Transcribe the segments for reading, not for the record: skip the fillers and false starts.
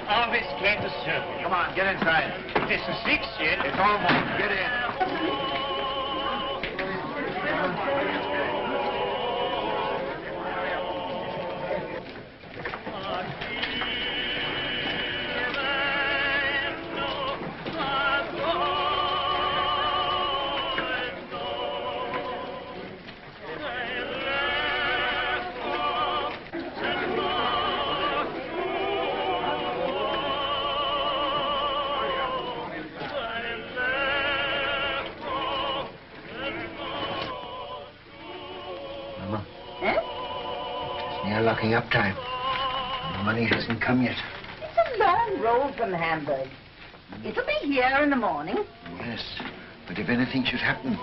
Always glad to serve you. Come on, get inside. This is 6 yet. It's almost. Get in. Locking up time. The money hasn't come yet. It's a long road from Hamburg. It'll be here in the morning. Yes, but if anything should happen,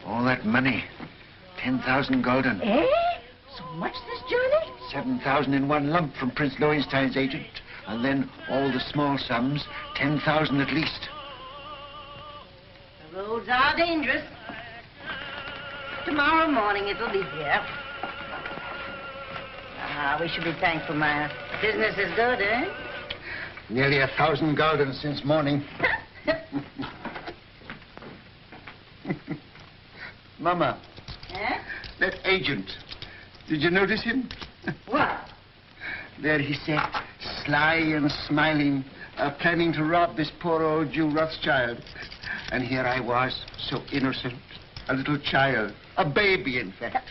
all that money, 10,000 gulden. Eh? So much this journey? 7,000 in one lump from Prince Lowenstein's agent, and then all the small sums, 10,000 at least. The roads are dangerous. Tomorrow morning it'll be here. Ah, we should be thankful, Maya. Business is good, eh? Nearly 1,000 gulden since morning. Mama. Eh? That agent. Did you notice him? What? There he sat, sly and smiling, planning to rob this poor old Jew Rothschild. And here I was, so innocent, a little child, a baby, in fact.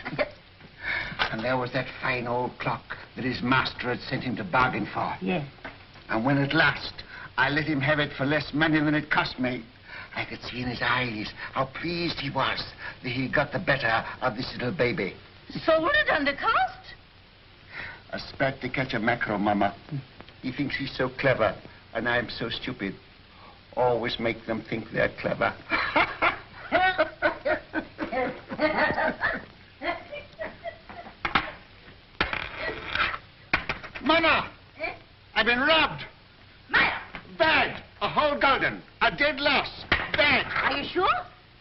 And there was that fine old clock that his master had sent him to bargain for. Yes. And when at last I let him have it for less money than it cost me, I could see in his eyes how pleased he was that he got the better of this little baby. Sold it under cost? A spat to catch a mackerel, Mama. He thinks he's so clever, and I'm so stupid. Always make them think they're clever. Mama! Eh? I've been robbed. Maya! Bad. A whole gulden. A dead loss. Bad. Are you sure?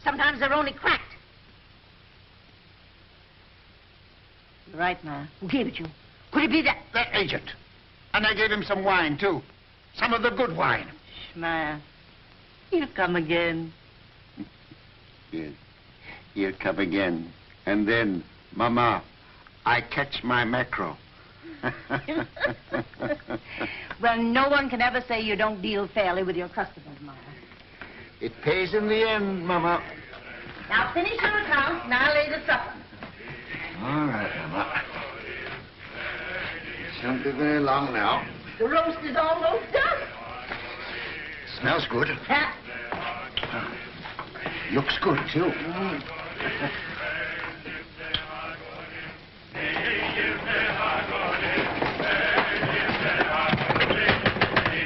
Sometimes they're only cracked. You're right, Maya. Who gave it you? Could it be that? That agent. And I gave him some wine, too. Some of the good wine. Shh, Maya. He'll come again. Yes. He'll come again. And then, Mama, I catch my mackerel. Well, no one can ever say you don't deal fairly with your customers, Maya. It pays in the end, Mama. Now finish your account, and I'll lay the supper. All right, Mama. It won't be very long now. The roast is almost done. Smells good. Huh? Looks good, too.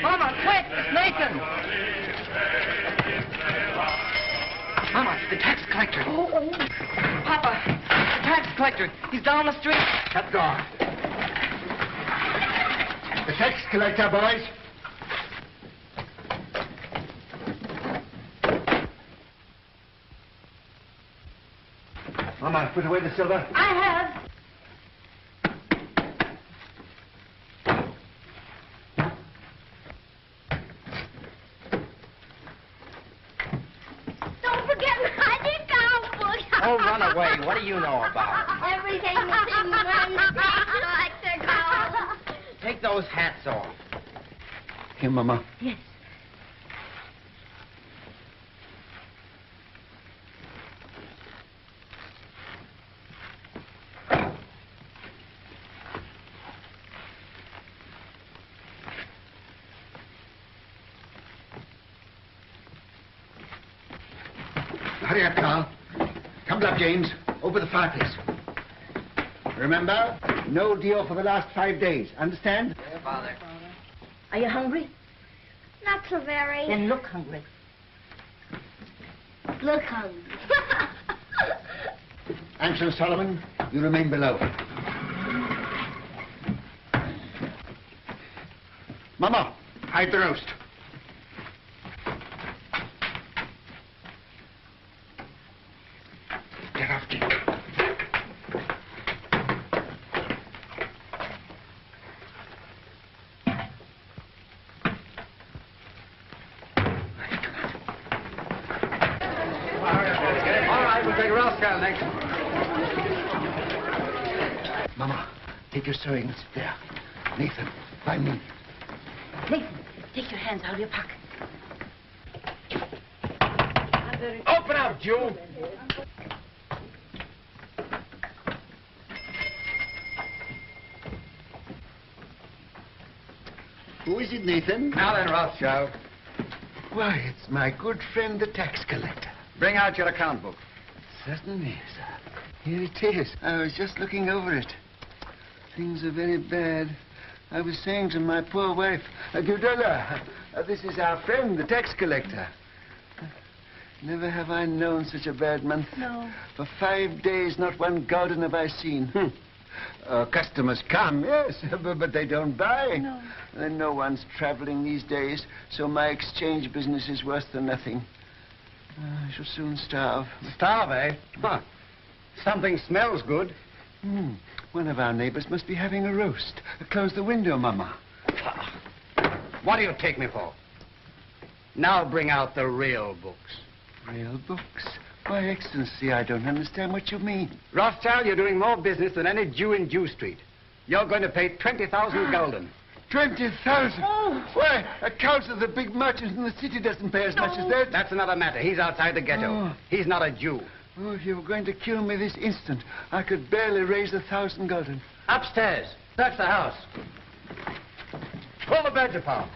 Mama, quick! It's Nathan! Mama, the tax collector. Oh. Papa, the tax collector. He's down the street. Shut the door. The tax collector, boys. Mama, put away the silver. I have. Don't forget my account book. Oh, run away. What do you know about it? Everything is in one big collector gold. Take those hats off. Here, Mama. Yes. Hurry up, Carl. Tumble up, James. Over the fireplace. Remember, no deal for the last 5 days. Understand? Yeah, Father. Are you hungry? Not so very. Then look hungry. Look hungry. Anson Solomon, you remain below. Mama, hide the roast. Get off, Dick. we'll take Rothschild next. Mama, take your sewing. Sit there. Nathan, by me. Nathan, take your hands out of your pocket. Open up, Jew. Who is it, Nathan? Now then, Rothschild, Why, it's my good friend, the tax collector. bring out your account book. Certainly, sir. Here it is. I was just looking over it. Things are very bad. I was saying to my poor wife, Gudula, this is our friend, the tax collector. Never have I known such a bad month. No. For 5 days, not one gulden have I seen. Customers come, yes, but they don't buy. No. And no one's traveling these days, so my exchange business is worse than nothing. I shall soon starve. Starve, eh? Huh. Something smells good. One of our neighbors must be having a roast. Close the window, Mama. What do you take me for? Now bring out the real books. Real books? Why, Excellency, I don't understand what you mean. Rothschild, you're doing more business than any Jew in Jew Street. You're going to pay 20,000 gulden. 20,000? Why, a council of the big merchants in the city doesn't pay as much as that. That's another matter. He's outside the ghetto. Oh. He's not a Jew. Oh, if you were going to kill me this instant, I could barely raise 1,000 gulden. Upstairs. That's the house. Pull the beds apart.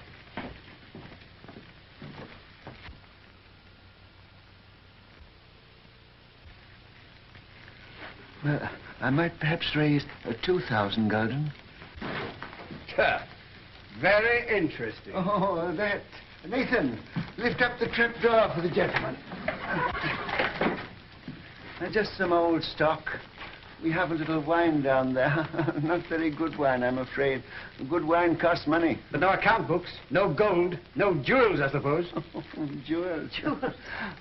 Well, I might perhaps raise 2,000 gulden. Very interesting. Oh, that. Nathan, lift up the trap door for the gentleman. Just some old stock. We have a little wine down there. Not very good wine, I'm afraid. Good wine costs money. But no account books, no gold, no jewels, I suppose. Jewels.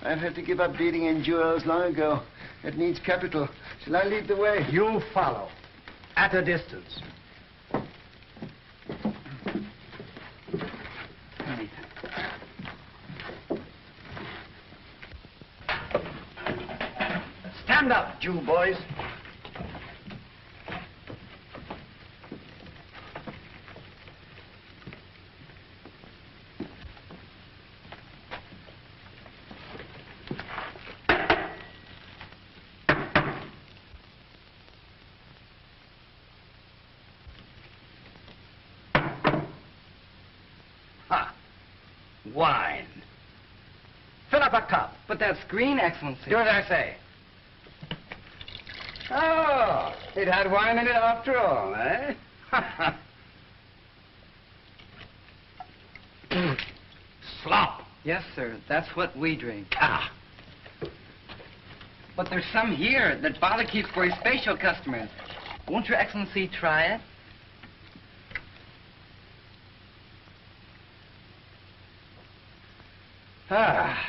I've had to give up dealing in jewels long ago. It needs capital. Shall I lead the way? You follow. At a distance. Stand up, Jew boys. Wine. Fill up a cup. But that's green, Excellency. Do as I say. Oh, it had wine in it after all, eh? Slop. Yes, sir. That's what we drink. Ah. But there's some here that Father keeps for his special customers. Won't Your Excellency try it? Ah.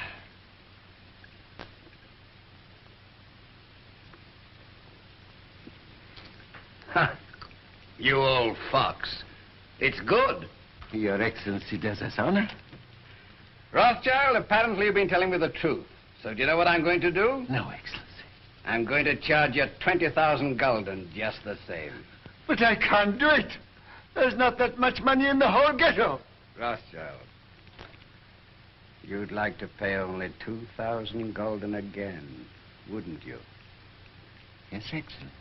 Ha. You old fox. It's good. Your Excellency does us honor. Rothschild, apparently you've been telling me the truth. So do you know what I'm going to do? No, Excellency. I'm going to charge you 20,000 gulden just the same. But I can't do it. There's not that much money in the whole ghetto. Rothschild, you'd like to pay only 2,000 gulden again, wouldn't you? Yes, Excellency.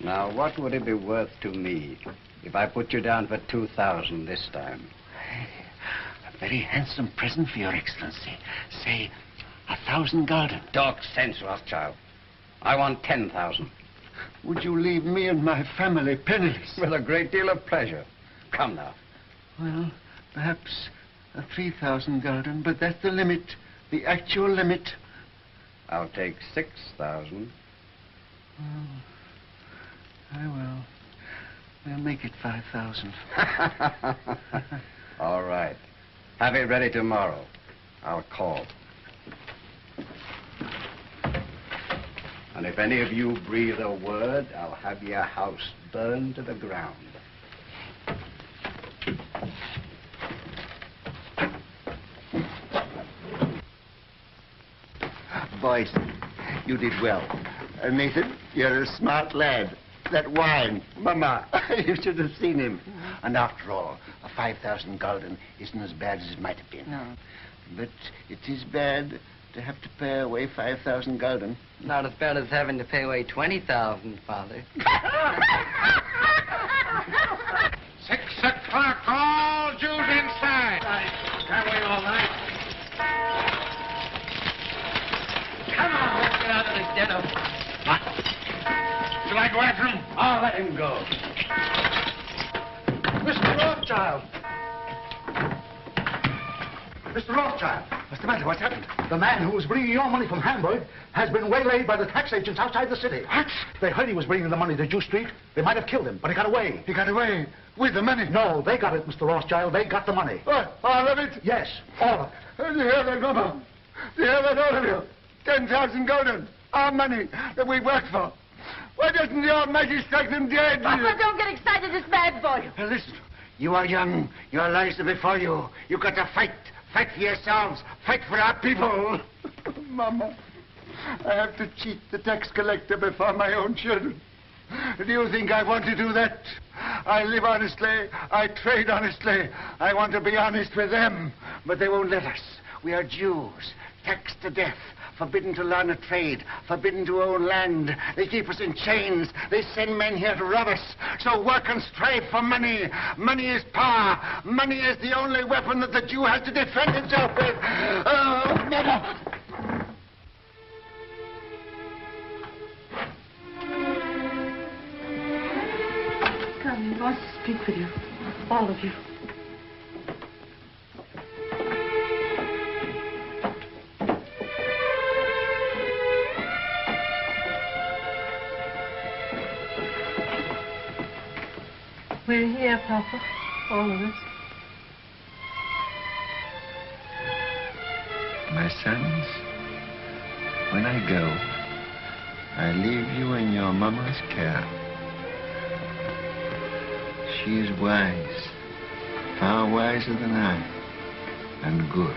Now, what would it be worth to me if I put you down for 2,000 this time? A very handsome present for Your Excellency. Say, 1,000 gulden. Talk sense, Rothschild. I want 10,000. Would you leave me and my family penniless? With a great deal of pleasure. Come now. Well, perhaps 3,000 gulden, but that's the limit. The actual limit. I'll take 6,000. Oh, I will. We'll make it 5,000. All right. Have it ready tomorrow. I'll call. And And if any of you breathe a word, I'll have your house burned to the ground. Boys, you did well. Nathan, you're a smart lad. That wine, Mama, you should have seen him. And after all, a 5,000 gulden isn't as bad as it might have been. No. But it is bad to have to pay away 5,000 gulden. Not as bad as having to pay away 20,000, Father. 6 o'clock, all Jews inside. Can't wait all night. Come on, let's get out of this ghetto. Shall I go after him? I'll let him go. Mr. Rothschild! Mr. Rothschild! What's the matter? What's happened? The man who was bringing your money from Hamburg has been waylaid by the tax agents outside the city. What? They heard he was bringing the money to Jew Street. They might have killed him, but he got away. He got away with the money? No, they got it, Mr. Rothschild. They got the money. What? All of it? Yes, all of it. You hear that, Mama? You hear that, all of you? 10,000 gulden. Our money that we worked for. Why doesn't the Almighty strike them dead? Papa, don't get excited. It's bad for you. Now listen, you are young. Your lives are before you. You've got to fight. Fight for yourselves. Fight for our people. Mama, I have to cheat the tax collector before my own children. Do you think I want to do that? I live honestly. I trade honestly. I want to be honest with them. But they won't let us. We are Jews, taxed to death. Forbidden to learn a trade, forbidden to own land. They keep us in chains. They send men here to rob us. So work and strive for money. Money is power. Money is the only weapon that the Jew has to defend himself with. Oh, Mother! Come, he wants to speak with you. All of you. We're here, Papa. All of us. My sons, when I go, I leave you in your mama's care. She is wise, far wiser than I, and good.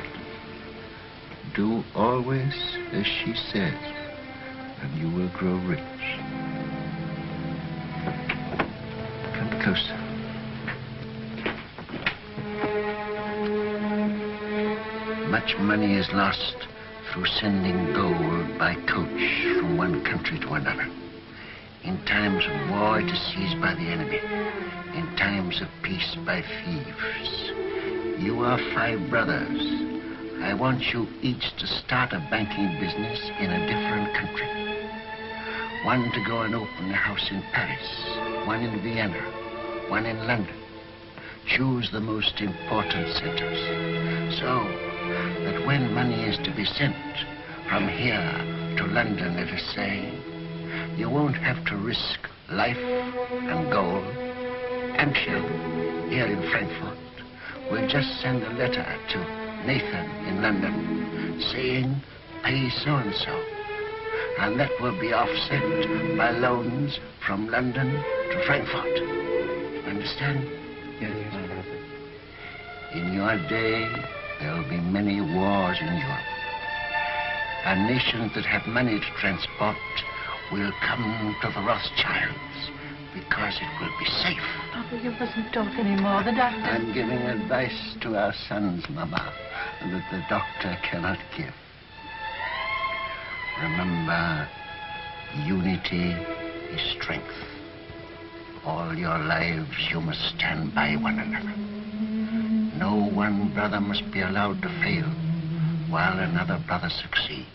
Do always as she says, and you will grow rich. Come closer. Much money is lost through sending gold by coach from one country to another. In times of war, it is seized by the enemy. In times of peace, by thieves. You are 5 brothers. I want you each to start a banking business in a different country. One to go and open a house in Paris, one in Vienna, one in London. Choose the most important centers, so that when money is to be sent from here to London, let us say, you won't have to risk life and gold. Amshel, here in Frankfurt, will just send a letter to Nathan in London saying, pay so-and-so. And that will be offset by loans from London to Frankfurt. Understand? Yes. In your day, there will be many wars in Europe. And nations that have money to transport will come to the Rothschilds because it will be safe. Papa, you mustn't talk anymore. The doctor... I'm giving advice to our sons, Mama, that the doctor cannot give. Remember, unity is strength. All your lives you must stand by one another. No one brother must be allowed to fail while another brother succeeds.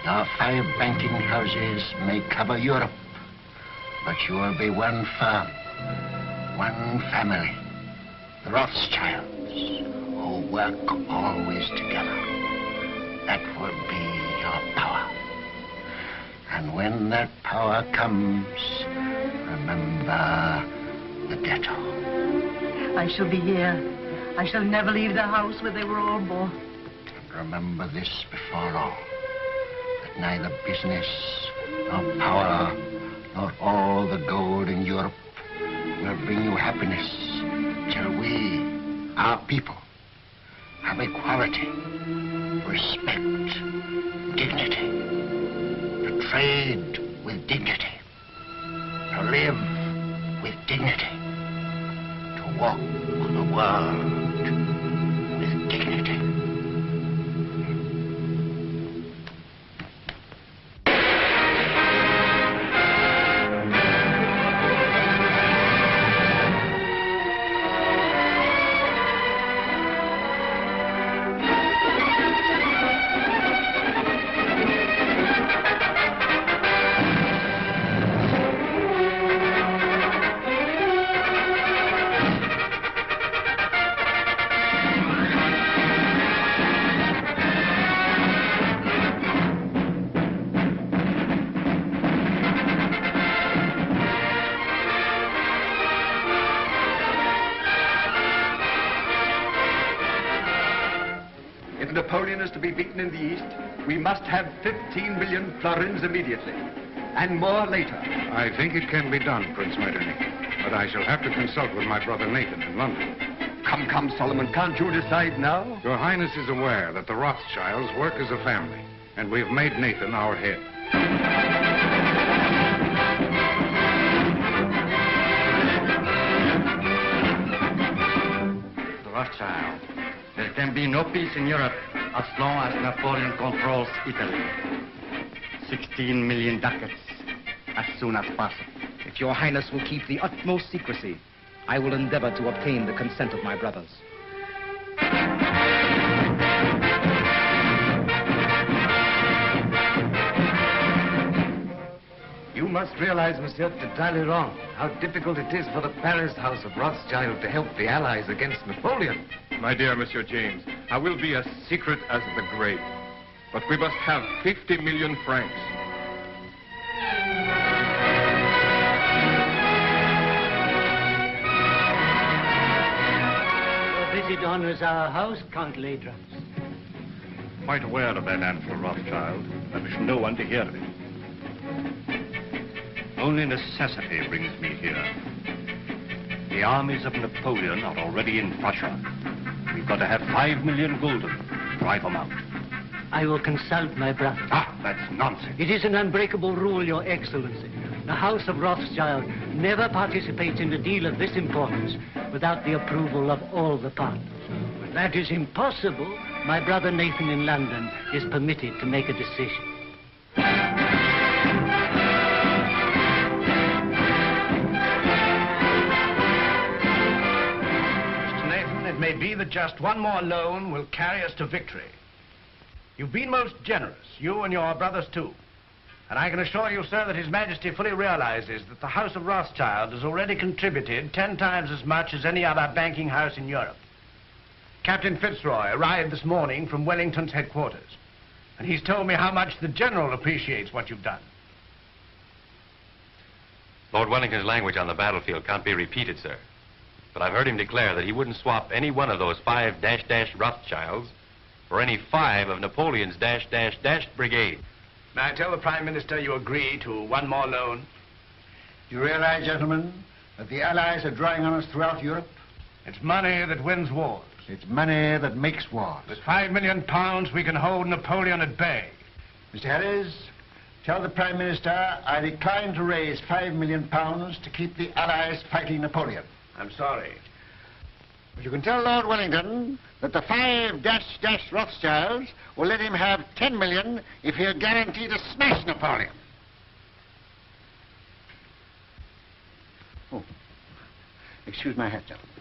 Your 5 banking houses may cover Europe, but you will be one firm, one family, the Rothschilds, who work always together. That will be your power. And when that power comes, remember the ghetto. I shall be here. I shall never leave the house where they were all born. And remember this before all, that neither business nor power, nor all the gold in Europe will bring you happiness till we, our people, have equality, respect, dignity, to trade with dignity, to live with dignity, to walk the world with dignity. If Napoleon is to be beaten in the East, we must have 15 million florins immediately, and more later. I think it can be done, Prince Metternich. But I shall have to consult with my brother Nathan in London. Come, come, Solomon, can't you decide now? Your Highness is aware that the Rothschilds work as a family, and we've made Nathan our head. The Rothschild. There can be no peace in Europe as long as Napoleon controls Italy. 16 million ducats as soon as possible. If your Highness will keep the utmost secrecy, I will endeavor to obtain the consent of my brothers. You must realize, monsieur, de Talleyrand, how difficult it is for the Paris House of Rothschild to help the Allies against Napoleon. My dear Monsieur James, I will be as secret as the grave. But we must have 50 million francs. Your visit honors our house, Count Ladras. Quite aware of that answer, Rothschild. I wish no one to hear of it. Only necessity brings me here. The armies of Napoleon are already in Prussia. We've got to have 5 million gulden. Drive them out. I will consult my brother. Ah, that's nonsense. It is an unbreakable rule, Your Excellency. The House of Rothschild never participates in a deal of this importance without the approval of all the partners. When that is impossible, my brother Nathan in London is permitted to make a decision. It may be that just one more loan will carry us to victory. You've been most generous, you and your brothers too. And I can assure you, sir, that His Majesty fully realizes that the House of Rothschild has already contributed 10 times as much as any other banking house in Europe. Captain Fitzroy arrived this morning from Wellington's headquarters, and he's told me how much the General appreciates what you've done. Lord Wellington's language on the battlefield can't be repeated, sir. But I've heard him declare that he wouldn't swap any one of those 5 Rothschilds for any 5 of Napoleon's brigade. May I tell the Prime Minister you agree to one more loan? Do you realize, gentlemen, that the Allies are drawing on us throughout Europe? It's money that wins wars. It's money that makes wars. With £5 million, we can hold Napoleon at bay. Mr. Harris, tell the Prime Minister I decline to raise £5 million to keep the Allies fighting Napoleon. I'm sorry. But you can tell Lord Wellington that the 5 Rothschilds will let him have 10 million if he'll guarantee to smash Napoleon. Oh, excuse my hat, gentlemen.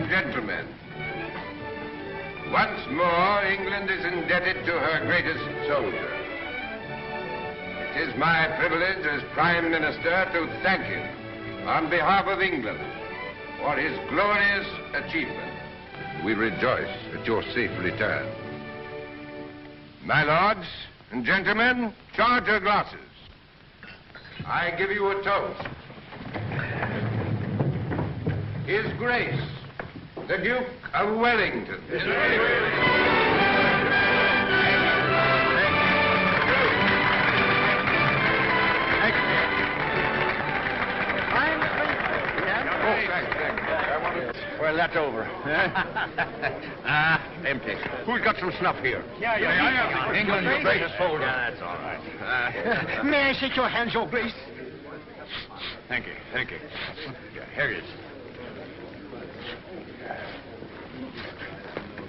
Gentlemen, once more England is indebted to her greatest soldier. It is my privilege as Prime Minister to thank him on behalf of England for his glorious achievement. We rejoice at your safe return. My lords and gentlemen, charge your glasses. I give you a toast. His Grace, the Duke of Wellington. Well, that's over. Empty. Who's got some snuff here? Yeah. England's Your greatest soldier. That's all right. May I shake your hand, Your Grace? Thank you. Yeah, here it is.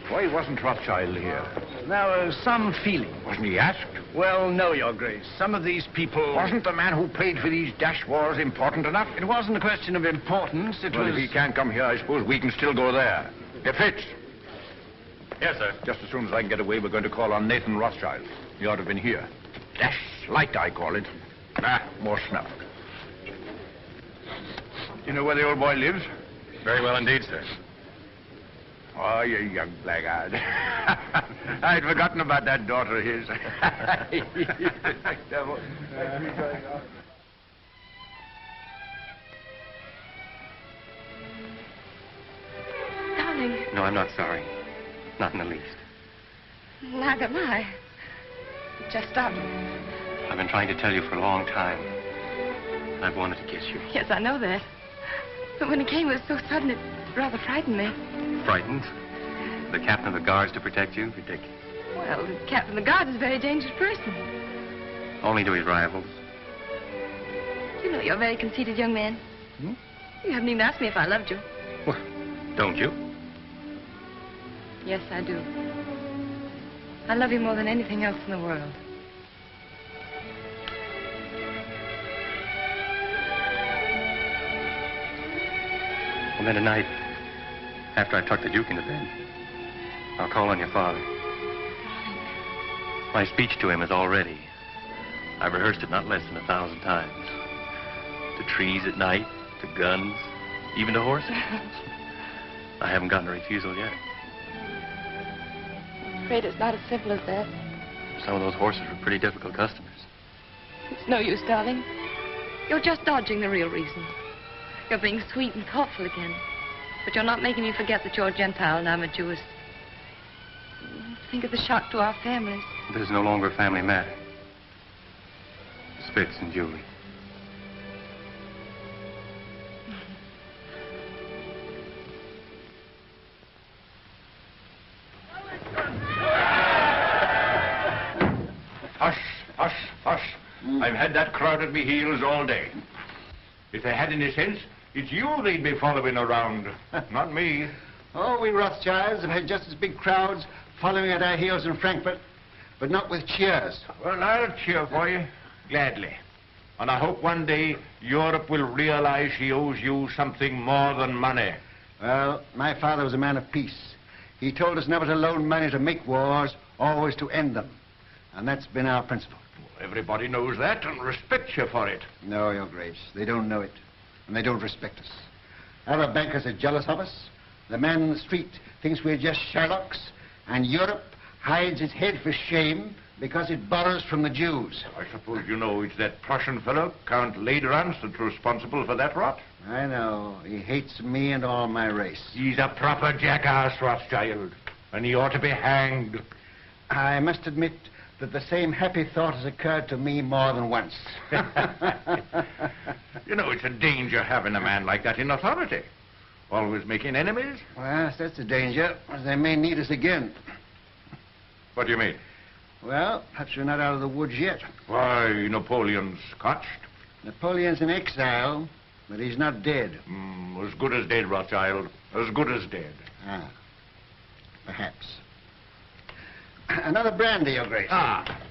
Why wasn't Rothschild here? Now, some feeling. Wasn't he asked? Well, no, Your Grace. Some of these people... Wasn't the man who paid for these dash wars important enough? It wasn't a question of importance. It Well, was... if he can't come here, I suppose we can still go there. Get Fitz. Yes, sir. Just as soon as I can get away, we're going to call on Nathan Rothschild. He ought to have been here. Dash light, I call it. More snuff. You know where the old boy lives? Very well indeed, sir. Oh, you young blackguard. I'd forgotten about that daughter of his. Darling, No, I'm not sorry. Not in the least. neither am I. Just stopped. I've been trying to tell you for a long time. I've wanted to kiss you. Yes, I know that. But when it came, it was so sudden, it rather frightened me. Frightened? The captain of the guards to protect you? Ridiculous. Well, the captain of the guard is a very dangerous person. Only to his rivals. You know you're a very conceited young man. Hmm? You haven't even asked me if I loved you. Well, don't you? Yes, I do. I love you more than anything else in the world. Well, then tonight, after I tuck the Duke into bed, I'll call on your father. My speech to him is all ready. I've rehearsed it not less than 1,000 times. To trees at night, to guns, even to horses. I haven't gotten a refusal yet. I'm afraid it's not as simple as that. Some of those horses were pretty difficult customers. It's no use, darling. You're just dodging the real reason. You're being sweet and thoughtful again. But you're not making me forget that you're a Gentile and I'm a Jewess. Think of the shock to our families. This is no longer a family matter. Spitz and Julie. Hush. I've had that crowd at me heels all day. If they had any sense, it's you they'd be following around, not me. Oh, we Rothschilds have had just as big crowds following at our heels in Frankfurt, but not with cheers. Well, I'll cheer for you, gladly. And I hope one day Europe will realize she owes you something more than money. Well, my father was a man of peace. He told us never to loan money to make wars, always to end them. And that's been our principle. Everybody knows that and respects you for it. No, Your Grace, they don't know it. And they don't respect us. Our bankers are jealous of us. The man in the street thinks we're just Sherlocks. And Europe hides its head for shame because it borrows from the Jews. I suppose you know it's that Prussian fellow, Count Lederans, that's responsible for that rot. I know. He hates me and all my race. He's a proper jackass, Rothschild. And he ought to be hanged. I must admit that the same happy thought has occurred to me more than once. You know, it's a danger having a man like that in authority. Always making enemies. Well, that's a danger, as they may need us again. What do you mean? Well, perhaps we're not out of the woods yet. Why, Napoleon's scotched. Napoleon's in exile, but he's not dead. As good as dead, Rothschild. As good as dead. Ah, perhaps. Another brandy, Your Grace. Ah.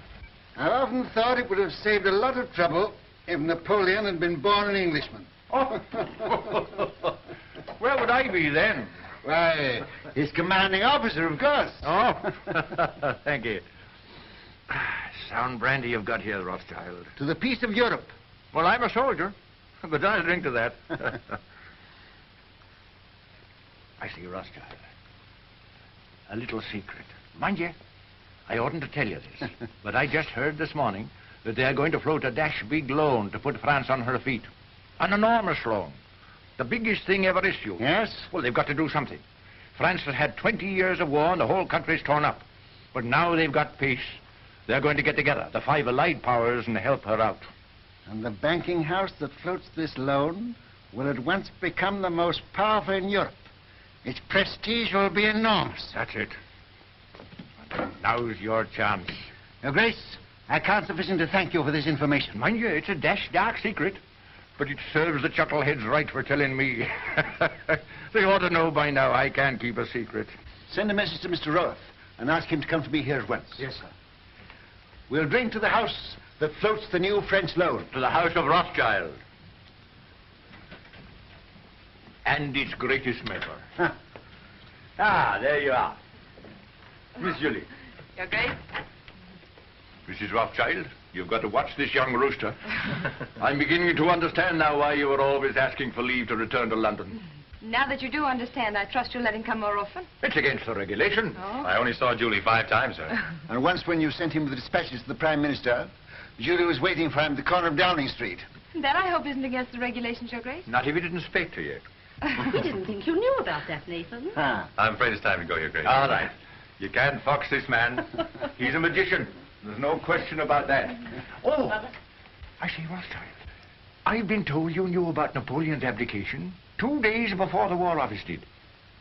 I've often thought it would have saved a lot of trouble if Napoleon had been born an Englishman. Oh. Where would I be then? Why, his commanding officer, of course. Oh, thank you. Sound brandy you've got here, Rothschild. To the peace of Europe. Well, I'm a soldier, but I'll drink to that. I see, Rothschild. A little secret. Mind you, I oughtn't to tell you this, but I just heard this morning that they're going to float a dash big loan to put France on her feet. An enormous loan. The biggest thing ever issued. Yes? Well, they've got to do something. France has had 20 years of war and the whole country's torn up. But now they've got peace. They're going to get together, the 5 allied powers, and help her out. And the banking house that floats this loan will at once become the most powerful in Europe. Its prestige will be enormous. That's it. Now's your chance. Your Grace, I can't sufficient to thank you for this information. Mind you, it's a dash dark secret. But it serves the chuckleheads right for telling me. They ought to know by now I can't keep a secret. Send a message to Mr. Roth and ask him to come to me here at once. Yes, sir. We'll drink to the house that floats the new French loan. To the House of Rothschild. And its greatest member. Huh. Ah, there you are. Miss Julie. Your Grace? Mrs. Rothschild, you've got to watch this young rooster. I'm beginning to understand now why you were always asking for leave to return to London. Now that you do understand, I trust you'll let him come more often. It's against the regulation. Oh? I only saw Julie 5 times, sir. And once when you sent him the dispatches to the Prime Minister, Julie was waiting for him at the corner of Downing Street. That, I hope, isn't against the regulations, Your Grace. Not if he didn't speak to you. We didn't think you knew about that, Nathan. Ah. I'm afraid it's time to go, Your Grace. All right. You can't fox this man. He's a magician. There's no question about that. Oh, I see, Rothschild. I've been told you knew about Napoleon's abdication 2 days before the War Office did.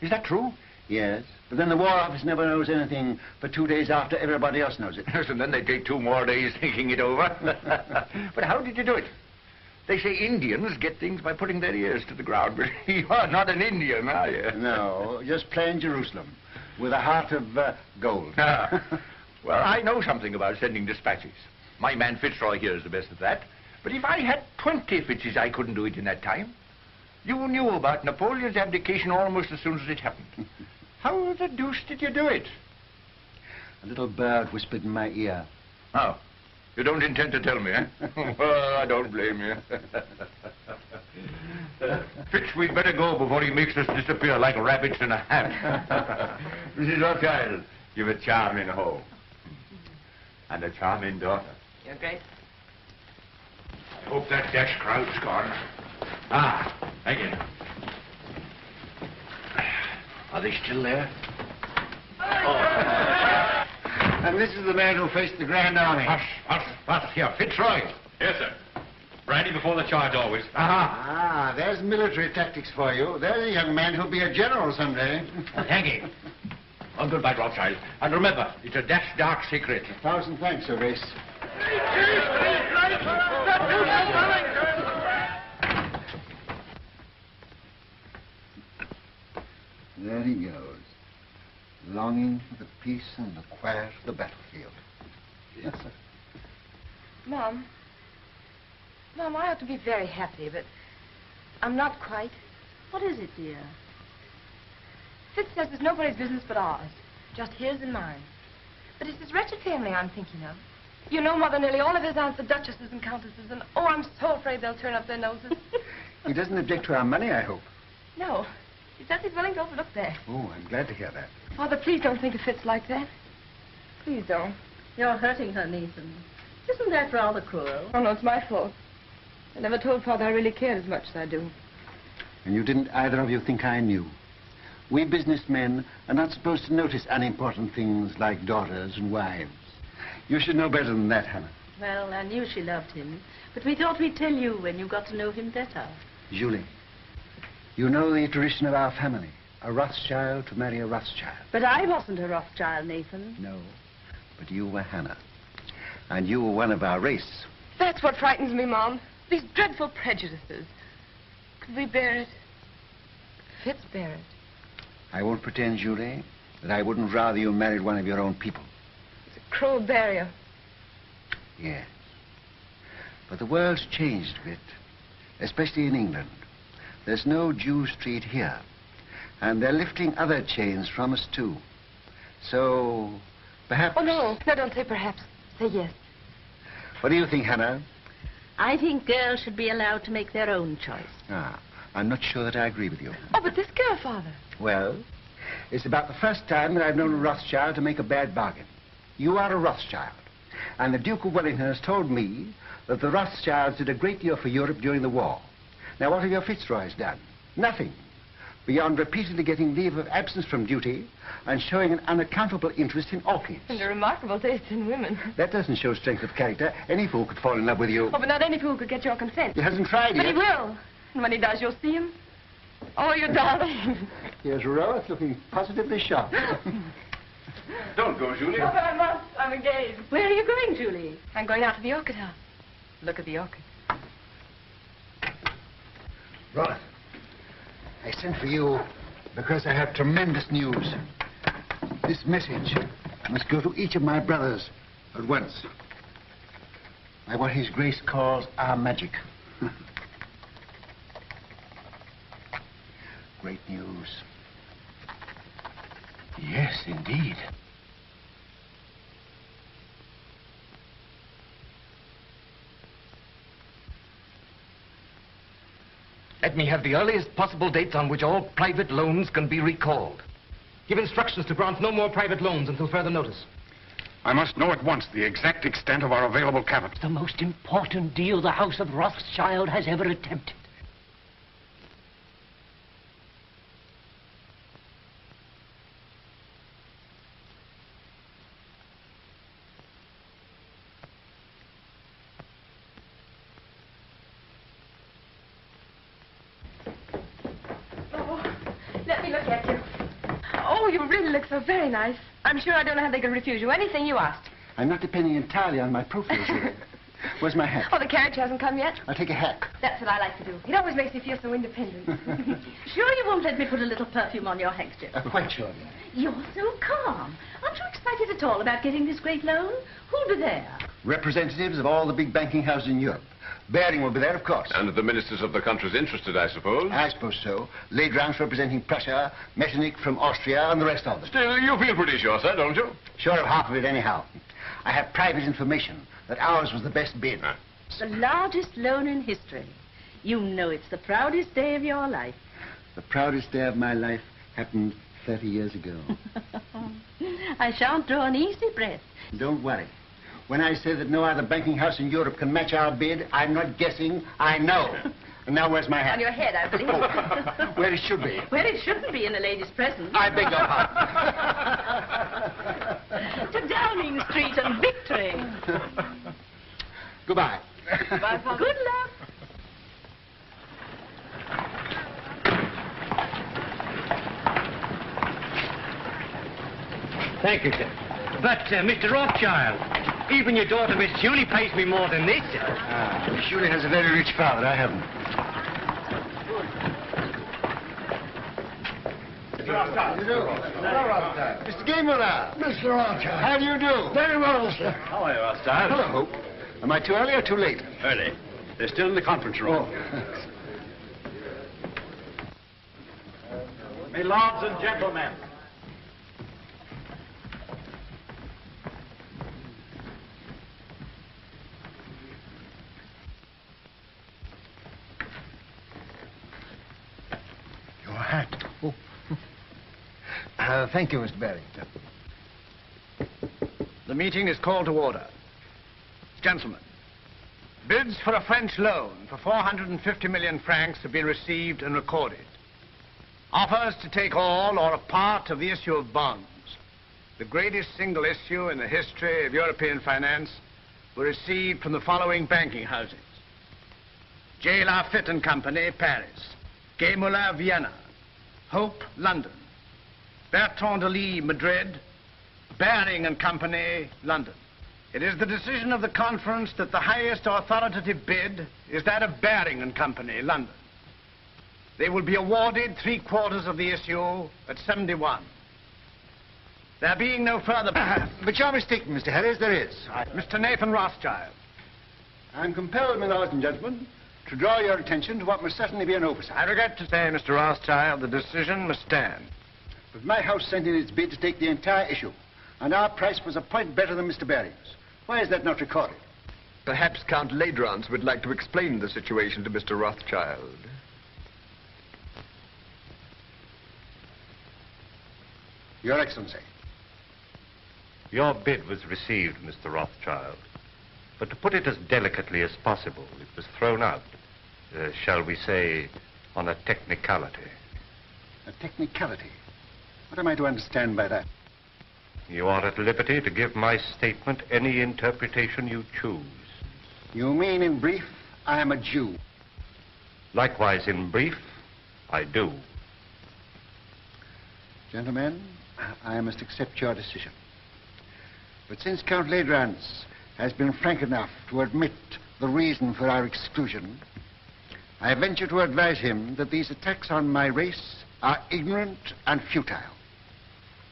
Is that true? Yes, but then the War Office never knows anything for 2 days after everybody else knows it. Yes, and then they take 2 more days thinking it over. But how did you do it? They say Indians get things by putting their ears to the ground, but you are not an Indian, are you? No, just plain Jerusalem, with a heart of gold. Ah. Well, I know something about sending dispatches. My man Fitzroy here is the best at that. But if I had 20 Fitzes, I couldn't do it in that time. You knew about Napoleon's abdication almost as soon as it happened. How the deuce did you do it? A little bird whispered in my ear. Oh, you don't intend to tell me, eh? Well, I don't blame you. Fitz, we'd better go before he makes us disappear like rabbits in a hat. Mrs. Rothschild, you've a charming home. And a charming daughter. Your Grace. I hope that dash crowd's gone. Ah, thank you. Are they still there? And this is the man who faced the Grand Army. Hush, here, Fitzroy. Yes, sir. Brandy before the charge, always. Ah, there's military tactics for you. There's a young man who'll be a general someday. Thank you. Well, goodbye, Rothschild. And remember, it's a dash dark secret. 1,000 thanks, Your Grace. There he goes, longing for the peace and the quiet of the battlefield. Yes, sir. Mom, I ought to be very happy, but I'm not quite. What is it, dear? Fitz says it's nobody's business but ours, just his and mine. But it's this wretched family I'm thinking of. You know, Mother, nearly all of his aunts are duchesses and countesses, and oh, I'm so afraid they'll turn up their noses. He doesn't object to our money, I hope. No, he says he's willing to overlook that. Oh, I'm glad to hear that. Father, please don't think of Fitz like that. Please don't. You're hurting her, Nathan. Isn't that rather cruel? Oh, no, it's my fault. I never told Father I really cared as much as I do. And you didn't either of you think I knew. We businessmen are not supposed to notice unimportant things like daughters and wives. You should know better than that, Hannah. Well, I knew she loved him, but we thought we'd tell you when you got to know him better. Julie, you know the tradition of our family. A Rothschild to marry a Rothschild. But I wasn't a Rothschild, Nathan. No, but you were Hannah. And you were one of our race. That's what frightens me, Mom. These dreadful prejudices. Could we bear it? Could Fitz bear it? I won't pretend, Julie, that I wouldn't rather you married one of your own people. It's a cruel barrier. Yes. But the world's changed a bit, especially in England. There's no Jew Street here. And they're lifting other chains from us, too. So, perhaps... Oh, no. No, don't say perhaps. Say yes. What do you think, Hannah? I think girls should be allowed to make their own choice. Ah, I'm not sure that I agree with you. Oh, but this girl, Father. Well, it's about the first time that I've known a Rothschild to make a bad bargain. You are a Rothschild. And the Duke of Wellington has told me that the Rothschilds did a great deal for Europe during the war. Now, what have your Fitzroys done? Nothing. Beyond repeatedly getting leave of absence from duty and showing an unaccountable interest in orchids. And a remarkable taste in women. That doesn't show strength of character. Any fool could fall in love with you. Oh, but not any fool could get your consent. He hasn't tried But yet. he will. And when he does, you'll see him. Oh, you darling. Here's Rose looking positively shocked. Don't go, Julie. Oh, but I must. I'm engaged. Where are you going, Julie? I'm going out to the orchid house. Look at the orchid. Robert, I sent for you because I have tremendous news. This message must go to each of my brothers at once. By what His Grace calls our magic. Great news. Yes, indeed. Let me have the earliest possible dates on which all private loans can be recalled. Give instructions to grant no more private loans until further notice. I must know at once the exact extent of our available capital. The most important deal the House of Rothschild has ever attempted. Let me look at you. Oh, you really look so very nice. I'm sure I don't know how they could refuse you anything you asked. I'm not depending entirely on my profile, Julie. Where's my hat? Oh, the carriage hasn't come yet? I'll take a hack. That's what I like to do. It always makes me feel so independent. Sure you won't let me put a little perfume on your handkerchief? Quite sure. You're so calm. Aren't you excited at all about getting this great loan? Who'll be there? Representatives of all the big banking houses in Europe. Baring will be there, of course. And the ministers of the countries interested, I suppose? I suppose so. Legrand representing Prussia, Metternich from Austria, and the rest of them. Still, you feel pretty sure, sir, don't you? Sure of half of it, anyhow. I have private information that ours was the best bid. The largest loan in history. You know it's the proudest day of your life. The proudest day of my life happened 30 years ago. I shan't draw an easy breath. Don't worry. When I say that no other banking house in Europe can match our bid, I'm not guessing, I know. And now where's my hat? On your head, I believe. Where it should be. Where it shouldn't be in a lady's presence. I beg your pardon. To Downing Street and victory. Goodbye. Bye, Father. Good luck. Thank you, sir. But, Mr. Rothschild, even your daughter, Miss Julie, pays me more than this, sir. Julie has a very rich father. I haven't. Mr. Gameler. Mr. Rothschild. How do you do? Very well, sir. How are you, Rothschild? Hello. Am I too early or too late? Early. They're still in the conference room. My lords and gentlemen. Your hat. Oh. Thank you, Mr. Barrington. The meeting is called to order. Gentlemen, bids for a French loan for 450 million francs have been received and recorded. Offers to take all or a part of the issue of bonds, the greatest single issue in the history of European finance, were received from the following banking houses. J. Lafitte and Company, Paris. Gay Moulin, Vienna. Hope, London. Bertrand de Lis, Madrid. Baring and Company, London. It is the decision of the conference that the highest authoritative bid is that of Baring and Company, London. They will be awarded 3/4 of the issue at 71. There being no further... But you're mistaken, Mr. Harris, there is. Mr. Nathan Rothschild. I'm compelled, my lords and gentlemen, to draw your attention to what must certainly be an oversight. I regret to say, Mr. Rothschild, the decision must stand. But my house sent in its bid to take the entire issue, and our price was a point better than Mr. Baring's. Why is that not recorded? Perhaps Count Ledrance would like to explain the situation to Mr. Rothschild. Your Excellency. Your bid was received, Mr. Rothschild. But to put it as delicately as possible, it was thrown out, shall we say, on a technicality. A technicality? What am I to understand by that? You are at liberty to give my statement any interpretation you choose. You mean, in brief, I am a Jew? Likewise, in brief, I do. Gentlemen, I must accept your decision. But since Count Ladrans has been frank enough to admit the reason for our exclusion, I venture to advise him that these attacks on my race are ignorant and futile.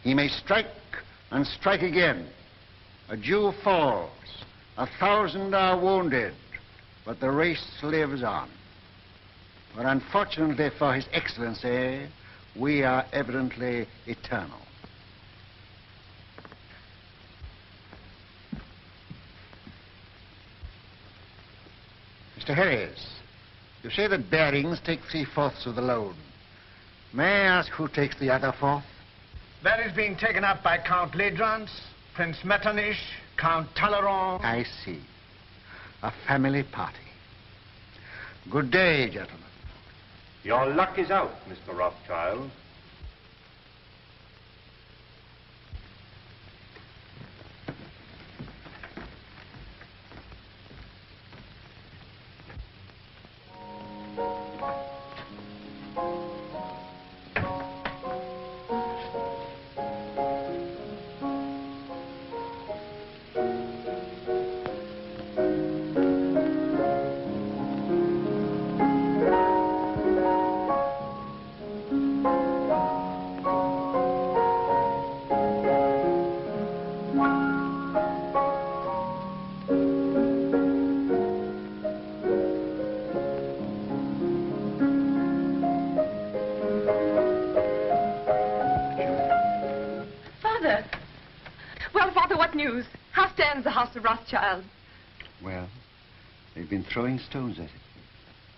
He may strike and strike again. A Jew falls, 1,000 are wounded, but the race lives on. But unfortunately for His Excellency, we are evidently eternal. Mr. Harris, you say that Barings take 3/4 of the loan. May I ask who takes the other 1/4? That is being taken up by Count Ladrans, Prince Metternich, Count Talleyrand. I see. A family party. Good day, gentlemen. Your luck is out, Mr. Rothschild. The House of Rothschild. Well, they've been throwing stones at it.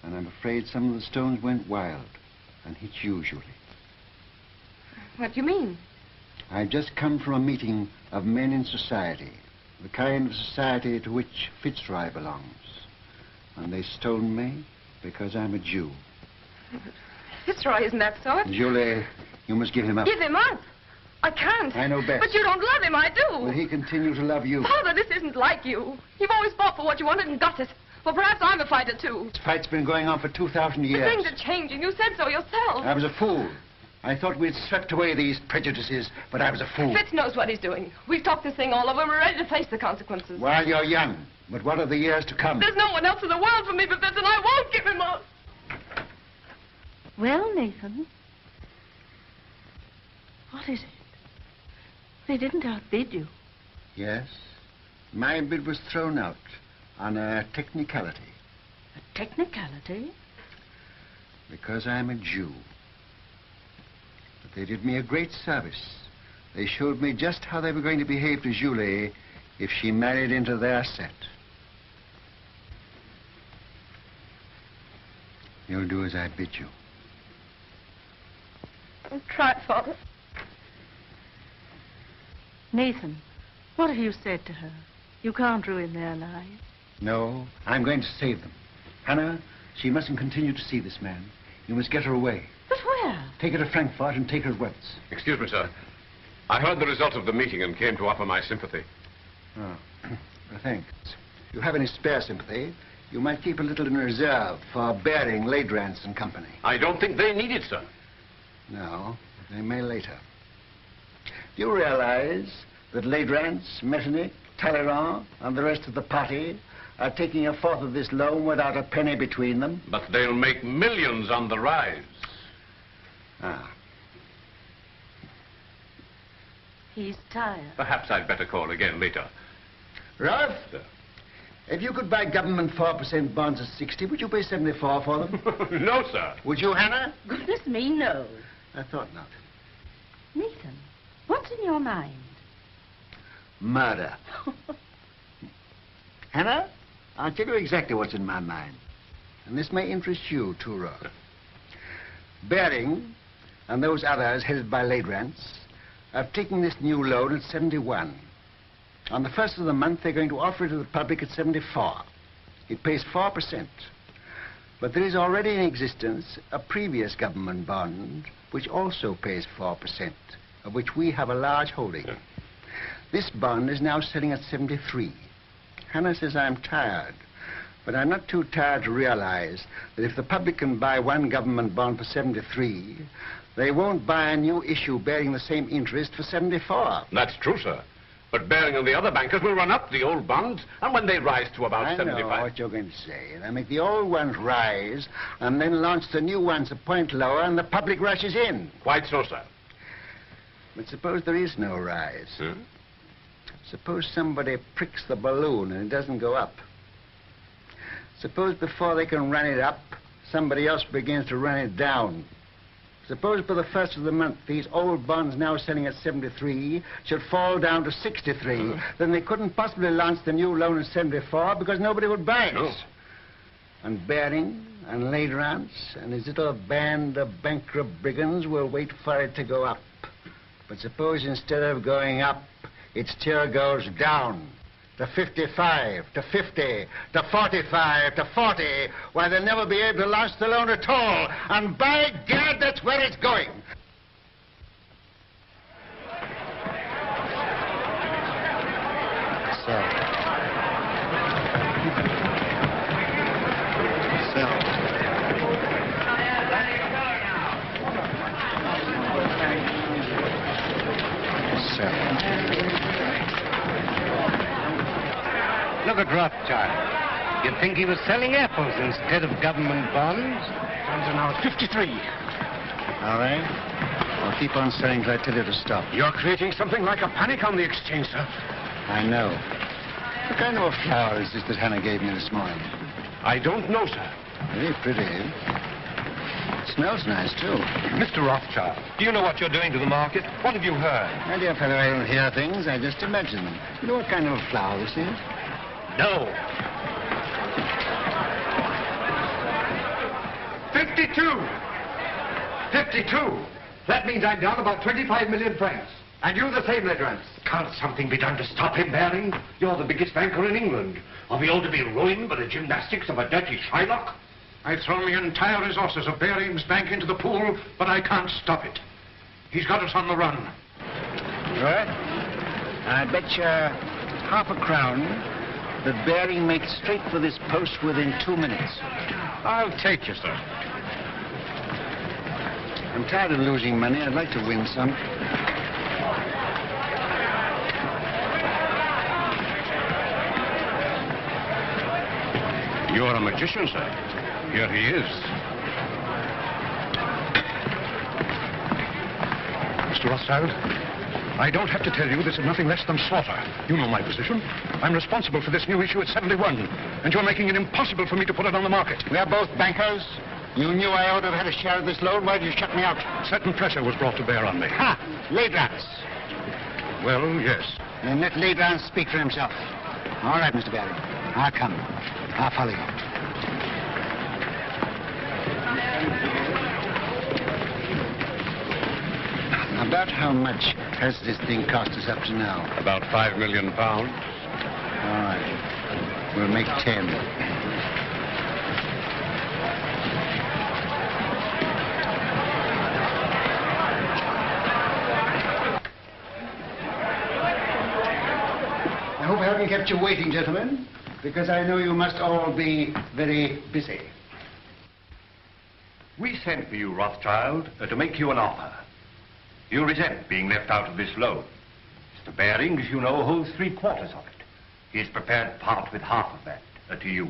And I'm afraid some of the stones went wild and hit you, Julie. What do you mean? I've just come from a meeting of men in society, the kind of society to which Fitzroy belongs. And they stoned me because I'm a Jew. Fitzroy isn't that sort. Julie, you must give him up. Give him up? I can't. I know best. But you don't love him, I do. Will he continue to love you? Father, this isn't like you. You've always fought for what you wanted and got it. Well, perhaps I'm a fighter, too. This fight's been going on for 2,000 years. But things are changing. You said so yourself. I was a fool. I thought we'd swept away these prejudices, but I was a fool. Fitz knows what he's doing. We've talked this thing all over. We're ready to face the consequences. While you're young. But what are the years to come? There's no one else in the world for me but Fitz, and I won't give him up. Well, Nathan, what is it? They didn't outbid you. Yes. My bid was thrown out on a technicality. A technicality? Because I'm a Jew. But they did me a great service. They showed me just how they were going to behave to Julie if she married into their set. You'll do as I bid you. I'll try, Father. Nathan, what have you said to her? You can't ruin their lives. No, I'm going to save them. Hannah, she mustn't continue to see this man. You must get her away. But where? Take her to Frankfurt and take her at once. Excuse me, sir. I heard the result of the meeting and came to offer my sympathy. Oh, well, thanks. If you have any spare sympathy, you might keep a little in reserve for Baring, Ladrans and Company. I don't think they need it, sir. No, they may later. Do you realize that Ladrans, Metternich, Talleyrand, and the rest of the party are taking 1/4 of this loan without a penny between them? But they'll make millions on the rise. Ah. He's tired. Perhaps I'd better call again later. Ralph, if you could buy government 4% bonds at 60, would you pay 74 for them? No, sir. Would you, Hannah? Goodness me, no. I thought not. Nathan, what's in your mind? Murder. Hannah, I'll tell you exactly what's in my mind. And this may interest you, too, Ralph. Baring and those others headed by Ladrans have taken this new loan at 71. On the first of the month, they're going to offer it to the public at 74. It pays 4%. But there is already in existence a previous government bond which also pays 4%, of which we have a large holding. Yeah. This bond is now selling at 73. Hannah says I'm tired, but I'm not too tired to realize that if the public can buy one government bond for 73, they won't buy a new issue bearing the same interest for 74. That's true, sir. But Baring and the other bankers will run up the old bonds, and when they rise to about 75... I know what you're going to say. They'll make the old ones rise, and then launch the new ones a point lower, and the public rushes in. Quite so, sir. But suppose there is no rise. Suppose somebody pricks the balloon and it doesn't go up. Suppose before they can run it up, somebody else begins to run it down. Suppose by the first of the month, these old bonds now selling at 73 should fall down to 63. Then they couldn't possibly launch the new loan at 74 because nobody would buy it. No. And Baring and Ladrans and his little band of bankrupt brigands will wait for it to go up. But suppose instead of going up, its tier goes down to 55, to 50, to 45, to 40, why they'll never be able to launch the loan at all. And by gad, that's where it's going. Look at Rothschild. You'd think he was selling apples instead of government bonds. Bonds are now at 53. All right. I'll keep on selling till I tell you to stop. You're creating something like a panic on the exchange, sir. I know. What kind of a flower is this that Hannah gave me this morning? I don't know, sir. Very pretty. It smells nice, too. Mr. Rothschild, do you know what you're doing to the market? What have you heard? My dear fellow, I don't hear things. I just imagine them. You know what kind of a flower this is? No. 52! 52! That means I'm down about 25 million francs. And you the same, Ledrans. Can't something be done to stop him, Baring? You're the biggest banker in England. Are we all to be ruined by the gymnastics of a dirty Shylock? I've thrown the entire resources of Baring's bank into the pool, but I can't stop it. He's got us on the run. Right. I bet you half a crown that Baring makes straight for this post within 2 minutes. I'll take you, sir. I'm tired of losing money. I'd like to win some. You're a magician, sir. Here he is. Mr. Rothschild, I don't have to tell you this is nothing less than slaughter. You know my position. I'm responsible for this new issue at 71, and you're making it impossible for me to put it on the market. We are both bankers. You knew I ought to have had a share of this loan. Why did you shut me out? Certain pressure was brought to bear on me. Ha! Ladrans. Well, yes. Then let Ladrans speak for himself. All right, Mr. Baring. I'll come. I'll follow you. About how much has this thing cost us up to now? About £5 million. All right. We'll make 10. I hope I haven't kept you waiting, gentlemen, because I know you must all be very busy. We sent for you, Rothschild, to make you an offer. You resent being left out of this loan. Mr. Baring, as you know, holds 3/4 of it. He is prepared to part with half of that to you.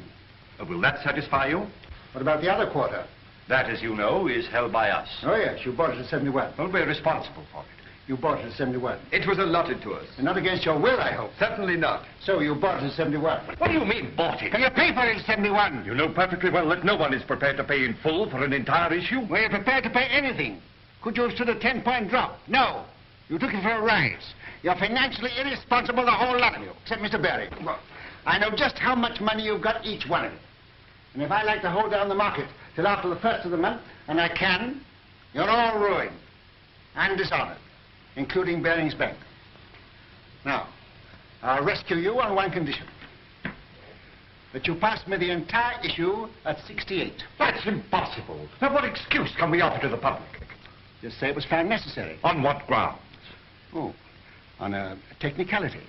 Will that satisfy you? What about the other quarter? That, as you know, is held by us. Oh, yes, you bought it at 71. Well, we're responsible for it. You bought it at 71. It was allotted to us. And not against your will, I hope. Certainly not. So you bought it at 71. What do you mean, bought it? Can you pay for it at 71? You know perfectly well that no one is prepared to pay in full for an entire issue. Were you prepared to pay anything? Could you have stood a 10-point drop? No. You took it for a rise. You're financially irresponsible, the whole lot of you, except Mr. Baring. Well, I know just how much money you've got, each one of you. And if I like to hold down the market till after the first of the month, and I can, you're all ruined and dishonored. including Baring's Bank. Now, I'll rescue you on one condition. That you pass me the entire issue at 68. That's impossible. Now, what excuse can we offer to the public? Just say it was found necessary. On what grounds? Oh, on a technicality.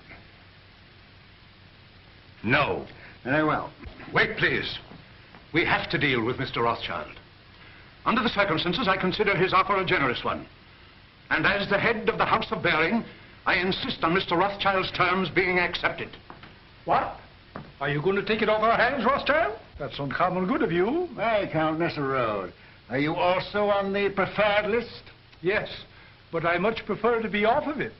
No. Very well. Wait, please. We have to deal with Mr. Rothschild. Under the circumstances, I consider his offer a generous one. And as the head of the House of Baring, I insist on Mr. Rothschild's terms being accepted. What? Are you going to take it off our hands, Rothschild? That's uncommon good of you. Hey, Count Road. Are you also on the preferred list? Yes, but I much prefer to be off of it.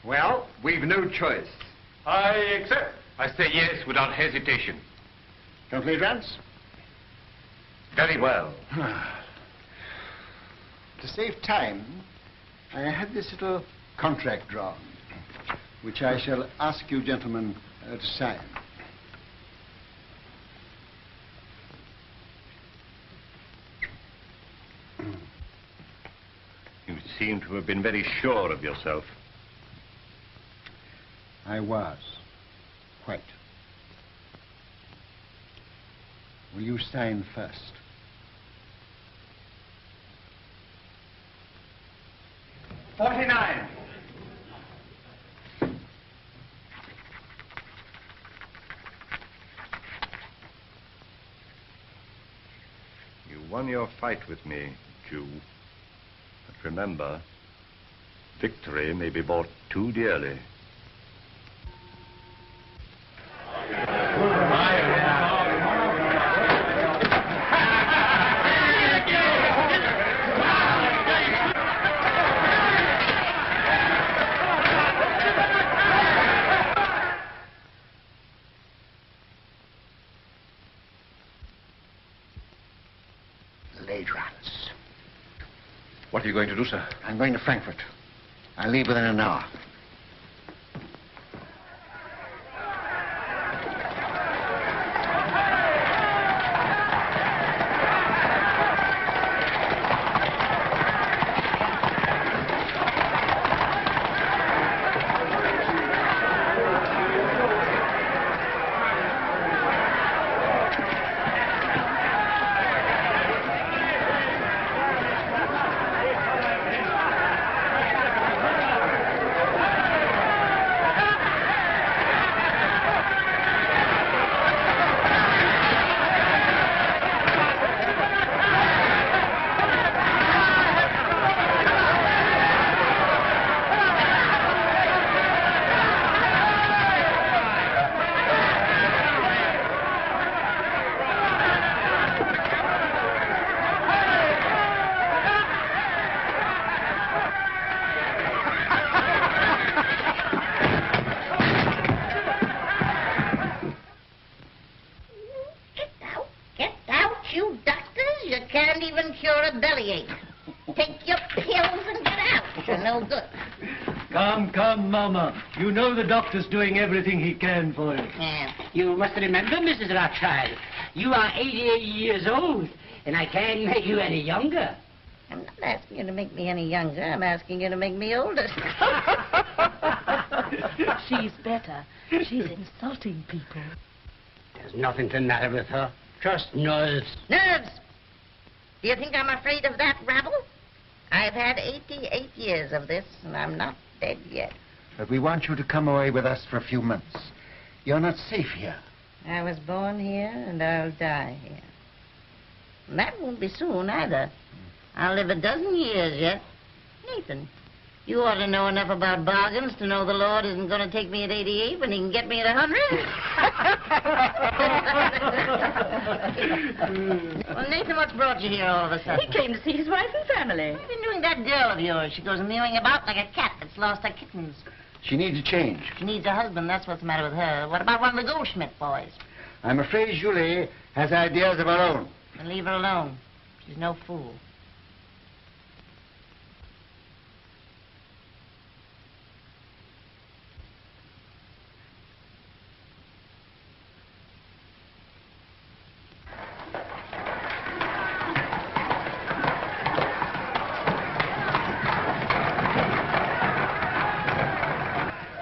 Well, we've no choice. I accept. I say yes without hesitation. Count Rance? Very well. To save time, I had this little contract drawn, which I shall ask you gentlemen to sign. You seem to have been very sure of yourself. I was. Quite. Will you sign first? $49. You won your fight with me, Jew. But remember, victory may be bought too dearly. What are you going to do, sir? I'm going to Frankfurt. I'll leave within an hour. Mama, you know the doctor's doing everything he can for you. You must remember, Mrs. Rothschild, you are 88 years old, and I can't make you any younger. I'm not asking you to make me any younger. I'm asking you to make me older. She's better. She's insulting people. There's nothing the matter with her. Just nerves. Nerves! Do you think I'm afraid of that rabble? I've had 88 years of this, and I'm not dead yet. But we want you to come away with us for a few months. You're not safe here. I was born here, and I'll die here. And that won't be soon, either. I'll live a dozen years yet. Nathan, you ought to know enough about bargains to know the Lord isn't going to take me at 88 when he can get me at 100. Well, Nathan, what's brought you here all of a sudden? He came to see his wife and family. What have you been doing that girl of yours? She goes mewing about like a cat that's lost her kittens. She needs a change. She needs a husband, that's what's the matter with her. What about one of the Goldschmidt boys? I'm afraid Julie has ideas of her own. Then leave her alone. She's no fool.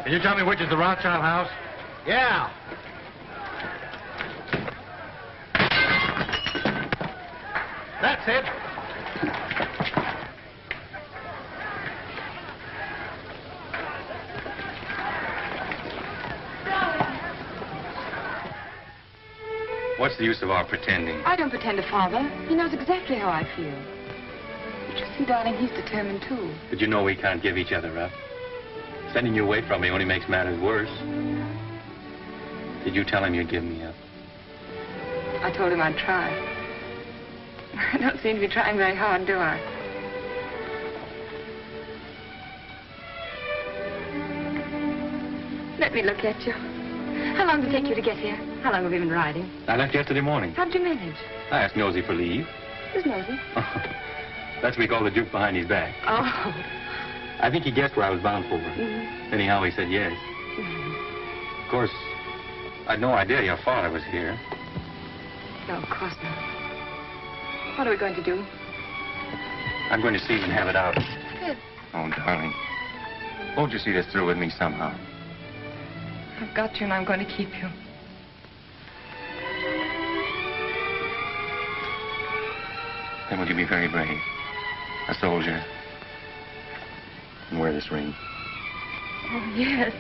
Can you tell me which is the Rothschild house? Yeah. That's it. What's the use of our pretending? I don't pretend to Father. He knows exactly how I feel. But you see, darling, he's determined, too. But you know we can't give each other up. Sending you away from me only makes matters worse. Did you tell him you'd give me up? I told him I'd try. I don't seem to be trying very hard, do I? Let me look at you. How long did it take you to get here? How long have you been riding? I left yesterday morning. How'd you manage? I asked Nosy for leave. Who's Nosy? That's what we call the juke behind his back. Oh. I think he guessed where I was bound for. Anyhow, he said yes. Of course, I'd no idea your father was here. No, of course not. What are we going to do? I'm going to see him and have it out. Good. Oh, darling. Won't you see this through with me somehow? I've got you and I'm going to keep you. Then will you be very brave? A soldier. And wear this ring. Oh, yes.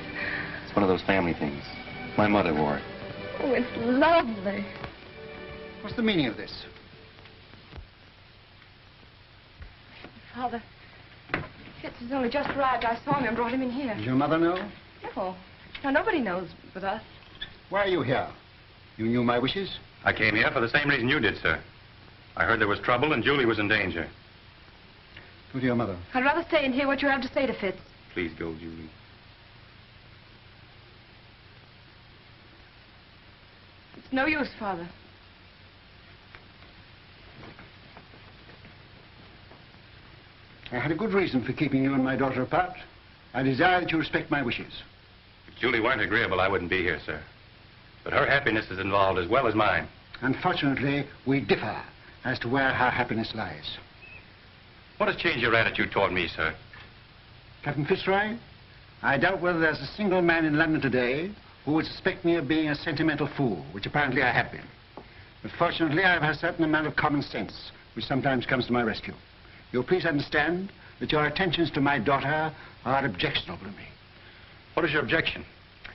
It's one of those family things. My mother wore it. Oh, it's lovely. What's the meaning of this? Father, Fitz has only just arrived. I saw him and brought him in here. Does your mother know? No. No, nobody knows but us. Why are you here? You knew my wishes? I came here for the same reason you did, sir. I heard there was trouble and Julie was in danger. Go to your mother. I'd rather stay and hear what you have to say to Fitz. Please go, Julie. It's no use, Father. I had a good reason for keeping you and my daughter apart. I desire that you respect my wishes. If Julie weren't agreeable, I wouldn't be here, sir. But her happiness is involved as well as mine. Unfortunately, we differ as to where her happiness lies. What has changed your attitude toward me, sir? Captain Fitzroy, I doubt whether there's a single man in London today who would suspect me of being a sentimental fool, which apparently I have been. But fortunately, I have a certain amount of common sense, which sometimes comes to my rescue. You'll please understand that your attentions to my daughter are objectionable to me. What is your objection?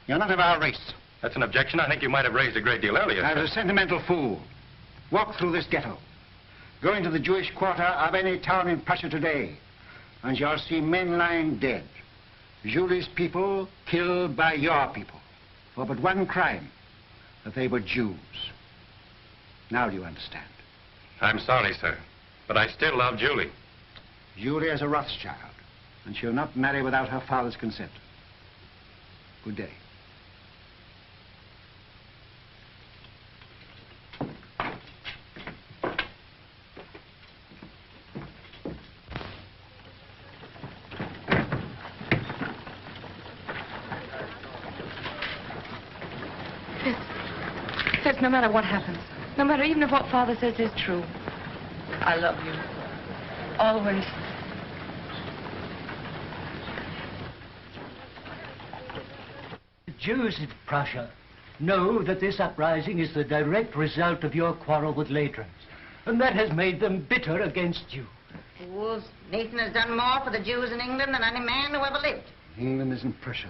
You're not of our race. That's an objection I think you might have raised a great deal earlier. I was a sentimental fool. Walk through this ghetto. Go into the Jewish quarter of any town in Prussia today, and you'll see men lying dead. Julie's people killed by your people for but one crime, that they were Jews. Now do you understand? I'm sorry, sir, but I still love Julie. Julie is a Rothschild, and she'll not marry without her father's consent. Good day. Fitz, no matter what happens, no matter even if what Father says is true, I love you. Always. The Jews in Prussia know that this uprising is the direct result of your quarrel with Ladrans, and that has made them bitter against you. Fools. Nathan has done more for the Jews in England than any man who ever lived. England isn't Prussia,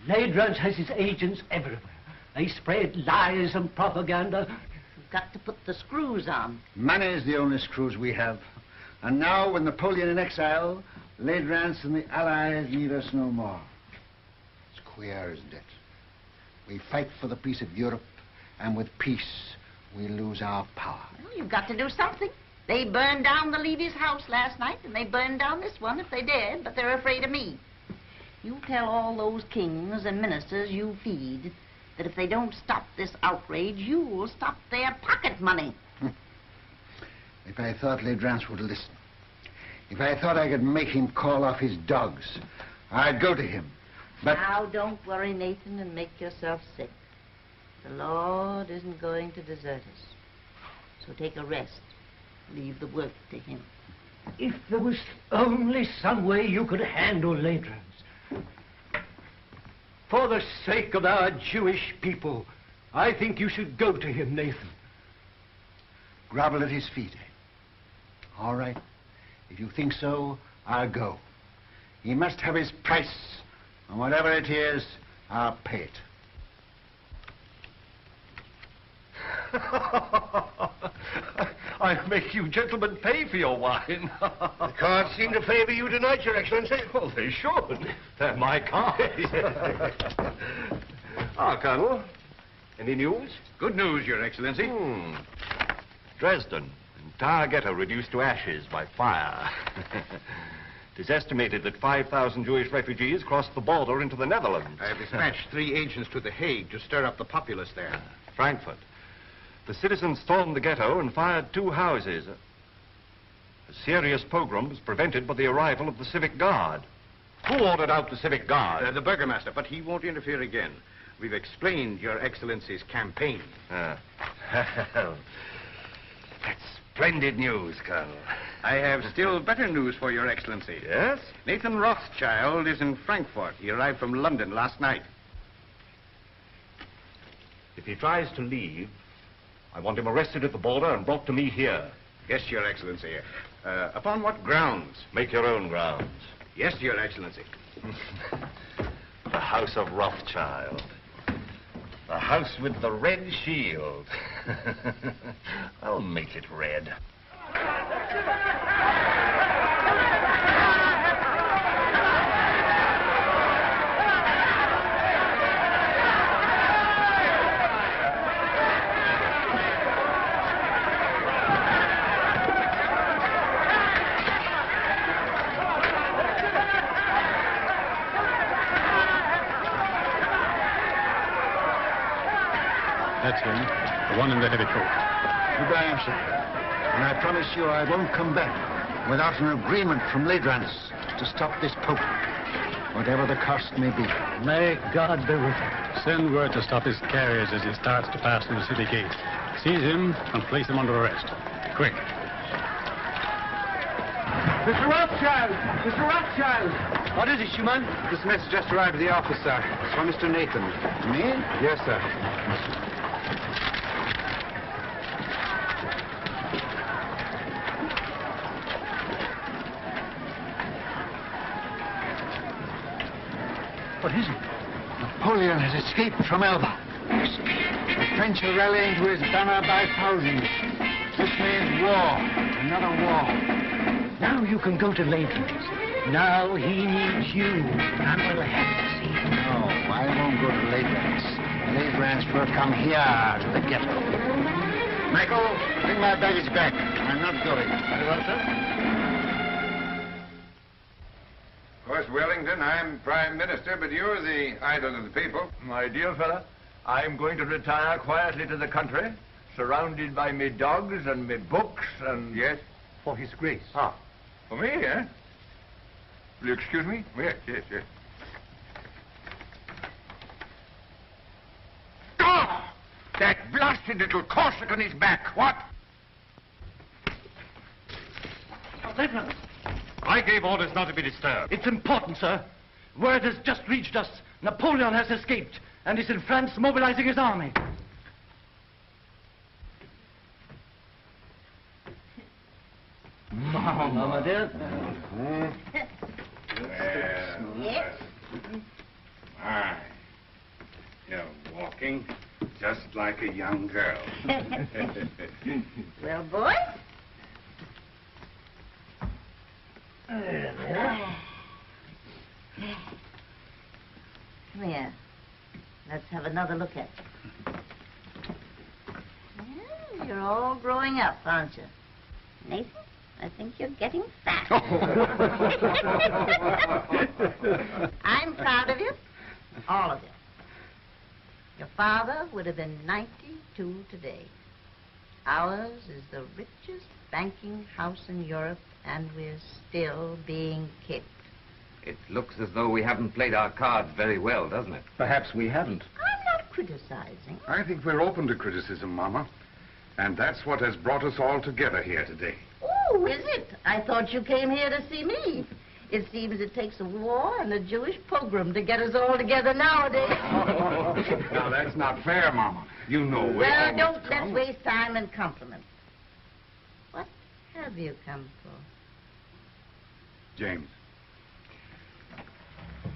Mama. Ladrans has his agents everywhere. They spread lies and propaganda. You've got to put the screws on. Money is the only screws we have. And now, with Napoleon in exile, Ladrans and the Allies need us no more. It's queer, isn't it? We fight for the peace of Europe, and with peace, we lose our power. Well, you've got to do something. They burned down the Levy's house last night, and they burned down this one if they dared, but they're afraid of me. You tell all those kings and ministers you feed that if they don't stop this outrage, you'll stop their pocket money. If I thought Ladrans would listen, if I thought I could make him call off his dogs, I'd go to him. But now, don't worry, Nathan, and make yourself sick. The Lord isn't going to desert us. So take a rest. Leave the work to him. If there was only some way you could handle Ladrans. For the sake of our Jewish people, I think you should go to him, Nathan. Grovel at his feet, eh? All right. If you think so, I'll go. He must have his price, and whatever it is, I'll pay it. I'll make you gentlemen pay for your wine. The cards seem to favor you tonight, Your Excellency. Well, they should. They're my cards. Colonel, any news? Good news, Your Excellency. Dresden, entire ghetto reduced to ashes by fire. It is estimated that 5,000 Jewish refugees crossed the border into the Netherlands. I have dispatched 3 agents to The Hague to stir up the populace there. Frankfurt. The citizens stormed the ghetto and fired 2 houses. A serious pogrom was prevented by the arrival of the civic guard. Who ordered out the civic guard? The burgomaster, but he won't interfere again. We've explained Your Excellency's campaign. That's splendid news, Colonel. I have still better news for Your Excellency. Yes? Nathan Rothschild is in Frankfurt. He arrived from London last night. If he tries to leave, I want him arrested at the border and brought to me here. Yes, Your Excellency. Upon what grounds? Make your own grounds. Yes, Your Excellency. The House of Rothschild. The house with the red shield. I'll make it red. That's him, the one in the heavy coat. Goodbye, sir. And I promise you I won't come back without an agreement from Ladrans to stop this Pope, whatever the cost may be. May God be with him. Send word to stop his carriage as he starts to pass through the city gate. Seize him and place him under arrest. Quick. Mr. Rothschild! Mr. Rothschild! What is it, Schumann? This message just arrived at the office, sir. It's from Mr. Nathan. Me? Yes, sir. What is it? Napoleon has escaped from Elba. The French are rallying to his banner by thousands. This means war. Another war. Now you can go to Ladrans. Now he needs you, and we'll have to see him. No, I won't go to Ladrans. Ladrans will come here to the ghetto. Michael, bring my baggage back. I'm not going. Very well, sir. Of course, Wellington, I'm Prime Minister, but you're the idol of the people. My dear fella, I'm going to retire quietly to the country, surrounded by me dogs and me books and... Yes? For His Grace. Ah. For me, eh? Will you excuse me? Yes, yes, yes. Oh! That blasted little Corsican is back. What? Ladrans. I gave orders not to be disturbed. It's important, sir. Word has just reached us. Napoleon has escaped and is in France mobilizing his army. Mama, dear. Yes? My, you're walking just like a young girl. Well, boys? Come here. Let's have another look at you. Well, you're all growing up, aren't you? Nathan, I think you're getting fat. I'm proud of you. All of you. Your father would have been 92 today. Ours is the richest banking house in Europe, and we're still being kicked. It looks as though we haven't played our cards very well, doesn't it? Perhaps we haven't. I'm not criticizing. I think we're open to criticism, Mama. And that's what has brought us all together here today. Oh, is it? I thought you came here to see me. It seems it takes a war and a Jewish pogrom to get us all together nowadays. Now, that's not fair, Mama. You know we Well, always don't come. let's waste time in compliments. What have you come for? James.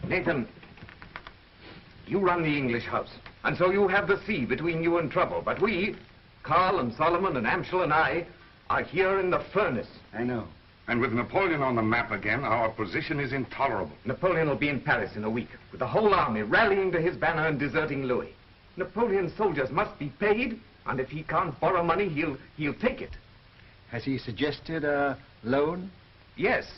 Nathan, you run the English house, and so you have the sea between you and trouble. But we, Carl and Solomon and Amschel and I, are here in the furnace. I know. And with Napoleon on the map again, our position is intolerable. Napoleon will be in Paris in a week, with the whole army rallying to his banner and deserting Louis. Napoleon's soldiers must be paid, and if he can't borrow money, he'll take it. Has he suggested a loan? Yes.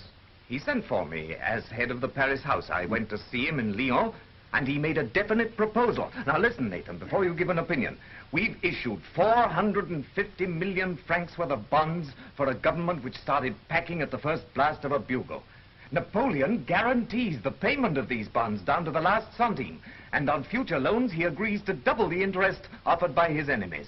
He sent for me as head of the Paris house. I went to see him in Lyon, and he made a definite proposal. Now listen, Nathan, before you give an opinion. We've issued 450 million francs worth of bonds for a government which started packing at the first blast of a bugle. Napoleon guarantees the payment of these bonds down to the last centime, and on future loans he agrees to double the interest offered by his enemies.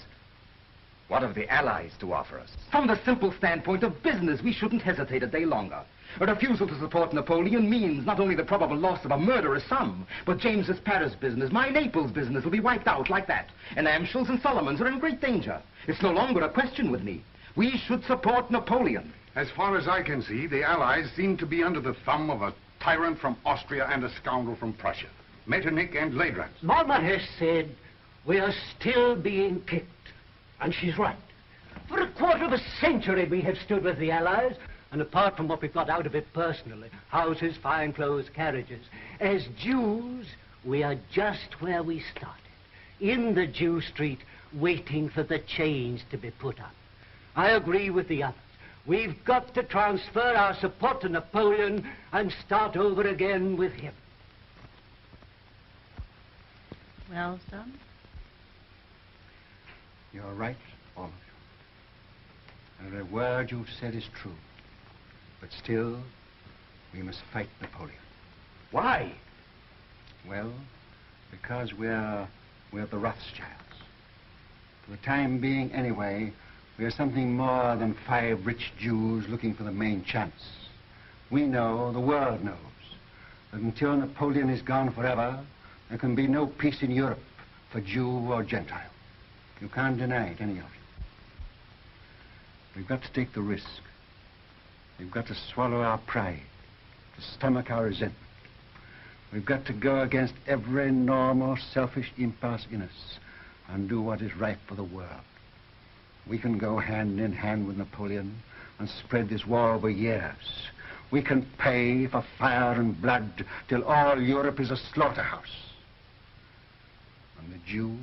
What have the Allies to offer us? From the simple standpoint of business, we shouldn't hesitate a day longer. A refusal to support Napoleon means not only the probable loss of a murderous sum, but James's Paris business, my Naples business, will be wiped out like that. And Amschel's and Solomon's are in great danger. It's no longer a question with me. We should support Napoleon. As far as I can see, the Allies seem to be under the thumb of a tyrant from Austria and a scoundrel from Prussia. Metternich and Leidrantz. Mama has said we are still being kicked. And she's right. For a quarter of a century we have stood with the Allies, and apart from what we've got out of it personally, houses, fine clothes, carriages, as Jews, we are just where we started, in the Jew street, waiting for the change to be put up. I agree with the others. We've got to transfer our support to Napoleon and start over again with him. Well, son? You're right, all of you. Every word you've said is true. But still, we must fight Napoleon. Why? Well, because we're the Rothschilds. For the time being, anyway, we're something more than 5 rich Jews looking for the main chance. We know, the world knows, that until Napoleon is gone forever, there can be no peace in Europe for Jew or Gentile. You can't deny it, any of you. We've got to take the risk. We've got to swallow our pride, to stomach our resentment. We've got to go against every normal, selfish impulse in us and do what is right for the world. We can go hand in hand with Napoleon and spread this war over years. We can pay for fire and blood till all Europe is a slaughterhouse. And the Jew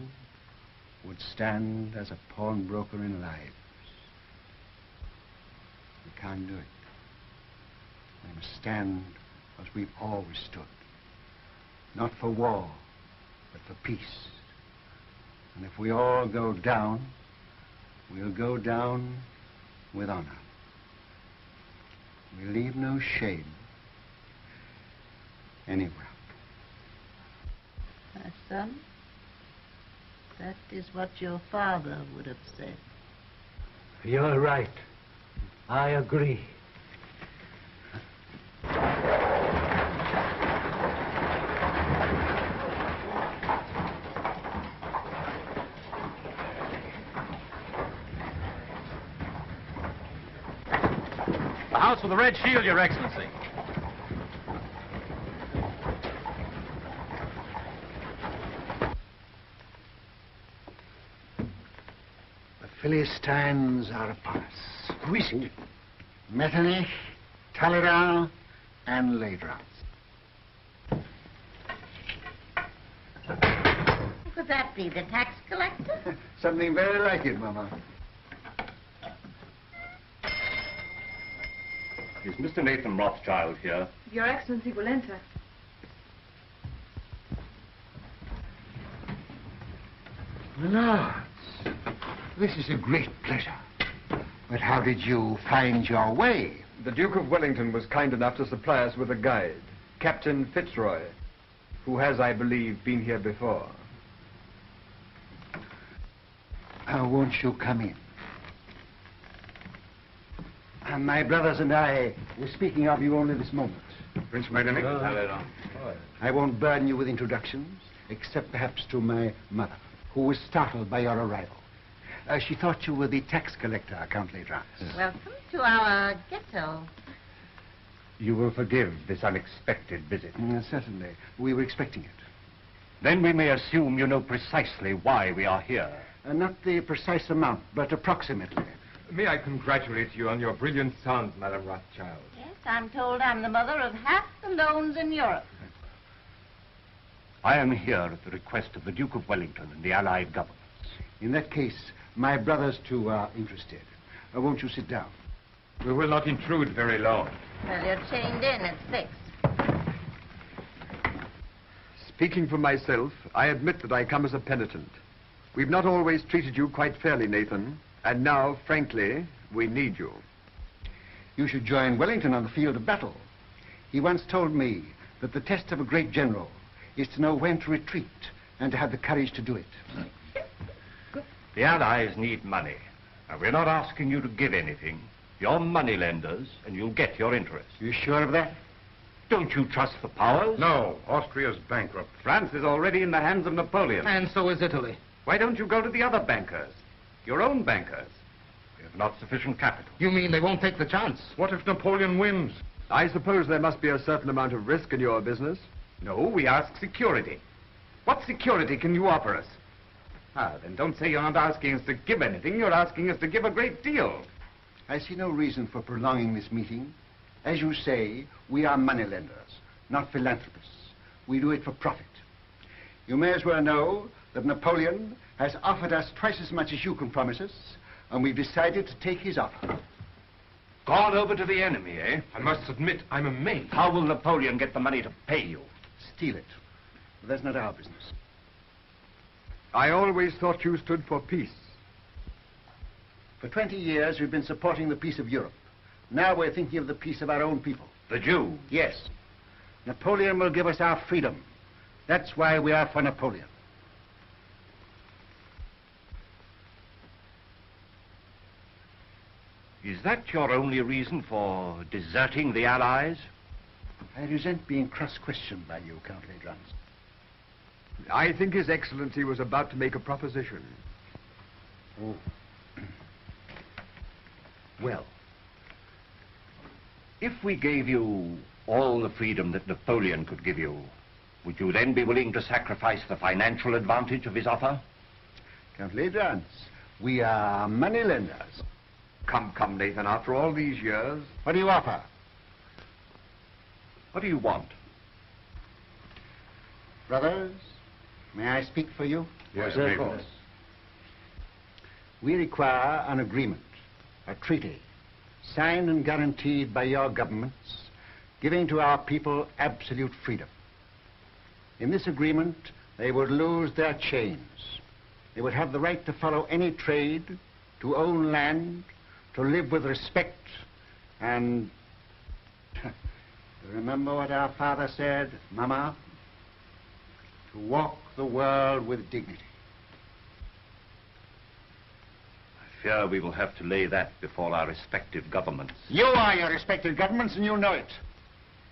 would stand as a pawnbroker in lives. We can't do it. We must stand as we've always stood. Not for war, but for peace. And if we all go down, we'll go down with honor. We leave no shame anywhere. My son, that is what your father would have said. You're right. I agree. The House with the Red Shield, Your Excellency. The Philistines are upon us. Who is it? Metternich, Talleyrand, and Leidrantz. Who could that be, the tax collector? Something very like it, Mama. Is Mr. Nathan Rothschild here? Your Excellency will enter. Lords, this is a great pleasure. But how did you find your way? The Duke of Wellington was kind enough to supply us with a guide, Captain Fitzroy, who has, I believe, been here before. Won't you come in? My brothers and I were speaking of you only this moment. Prince Metternich. I won't burden you with introductions, except perhaps to my mother, who was startled by your arrival. She thought you were the tax collector, Count Ledrans. Welcome to our ghetto. You will forgive this unexpected visit. Certainly. We were expecting it. Then we may assume you know precisely why we are here. Not the precise amount, but approximately. May I congratulate you on your brilliant son, Madame Rothschild. Yes, I'm told I'm the mother of half the loans in Europe. I am here at the request of the Duke of Wellington and the Allied governments. In that case, my brothers, too, are interested. Won't you sit down? We will not intrude very long. Well, you're chained in. It's fixed. Speaking for myself, I admit that I come as a penitent. We've not always treated you quite fairly, Nathan. And now, frankly, we need you. You should join Wellington on the field of battle. He once told me that the test of a great general is to know when to retreat and to have the courage to do it. The Allies need money. Now, we're not asking you to give anything. You're money lenders, and you'll get your interest. You sure of that? Don't you trust the powers? No, Austria's bankrupt. France is already in the hands of Napoleon. And so is Italy. Why don't you go to the other bankers? Your own bankers. We have not sufficient capital. You mean they won't take the chance? What if Napoleon wins? I suppose there must be a certain amount of risk in your business. No, we ask security. What security can you offer us? Then don't say you're not asking us to give anything. You're asking us to give a great deal. I see no reason for prolonging this meeting. As you say, we are moneylenders, not philanthropists. We do it for profit. You may as well know that Napoleon has offered us twice as much as you can promise us, and we've decided to take his offer. Gone over to the enemy, eh? I must admit, I'm amazed. How will Napoleon get the money to pay you? Steal it. But that's not our business. I always thought you stood for peace. For 20 years, we've been supporting the peace of Europe. Now we're thinking of the peace of our own people. The Jew? Yes. Napoleon will give us our freedom. That's why we are for Napoleon. Is that your only reason for deserting the Allies? I resent being cross-questioned by you, Count Ledrans. I think His Excellency was about to make a proposition. Oh. Well, if we gave you all the freedom that Napoleon could give you, would you then be willing to sacrifice the financial advantage of his offer? Count Ledrans, we are moneylenders. Come, Nathan, after all these years... What do you offer? What do you want? Brothers, may I speak for you? Yes, of course. We require an agreement, a treaty, signed and guaranteed by your governments, giving to our people absolute freedom. In this agreement, they would lose their chains. They would have the right to follow any trade, to own land, to live with respect, and remember what our father said, Mama? To walk the world with dignity. I fear we will have to lay that before our respective governments. You are your respective governments, and you know it.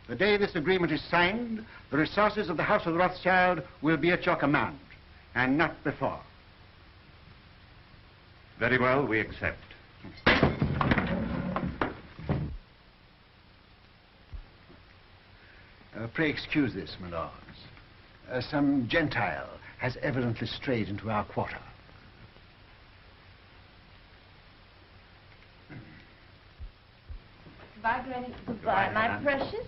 The day this agreement is signed, the resources of the House of Rothschild will be at your command, and not before. Very well, we accept. Pray excuse this, my lords. Some Gentile has evidently strayed into our quarter. Goodbye, Granny. Goodbye, my precious.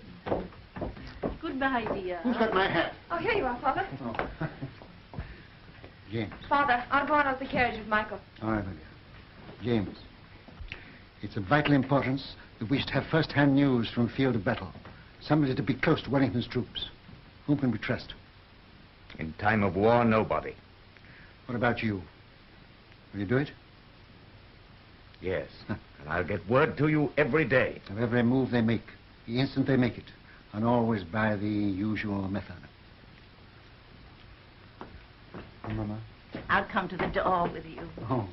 Goodbye, dear. Who's got my hat? Oh, here you are, Father. Oh. James. Father, I'll go out of the carriage with Michael. All right, my dear. James, it's of vital importance that we should have first-hand news from the field of battle. Somebody to be close to Wellington's troops. Whom can we trust? In time of war, nobody. What about you? Will you do it? Yes. And I'll get word to you every day. Of every move they make, the instant they make it, and always by the usual method. Oh, Mama? I'll come to the door with you. Oh.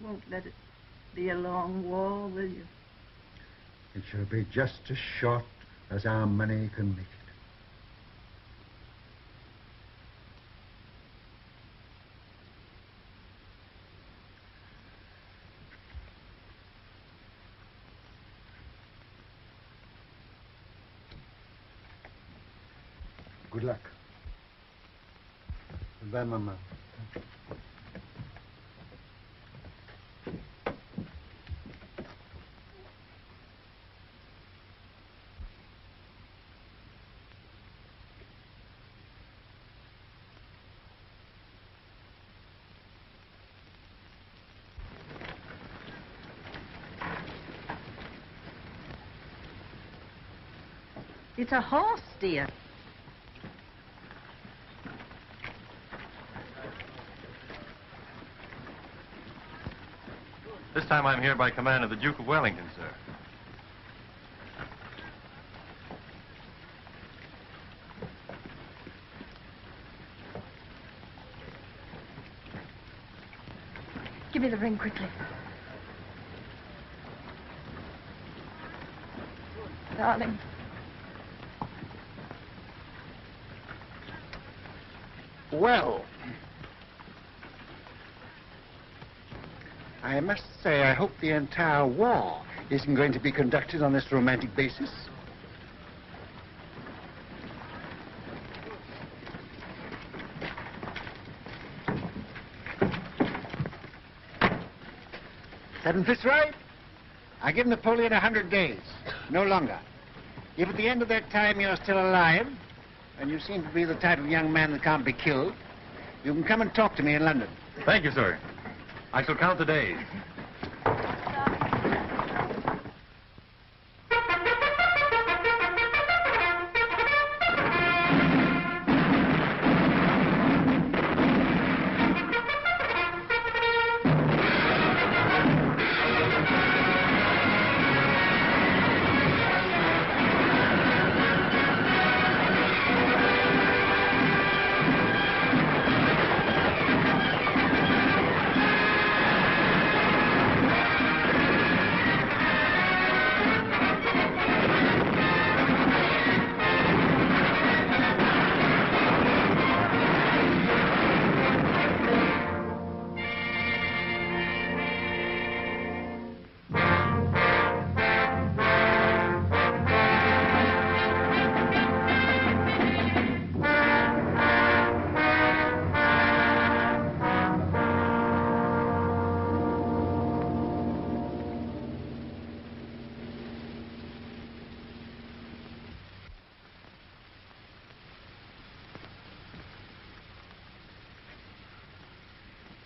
won't let it be a long war, will you? It shall be just as short as our money can make it. Good luck. Goodbye, Mama. It's a horse, dear. This time I'm here by command of the Duke of Wellington, sir. Give me the ring quickly. Darling. Well, I must say I hope the entire war isn't going to be conducted on this romantic basis. Seven Fitzroy, I give Napoleon 100 days, no longer. If at the end of that time you're still alive, and you seem to be the type of young man that can't be killed, you can come and talk to me in London. Thank you, sir. I shall count the days.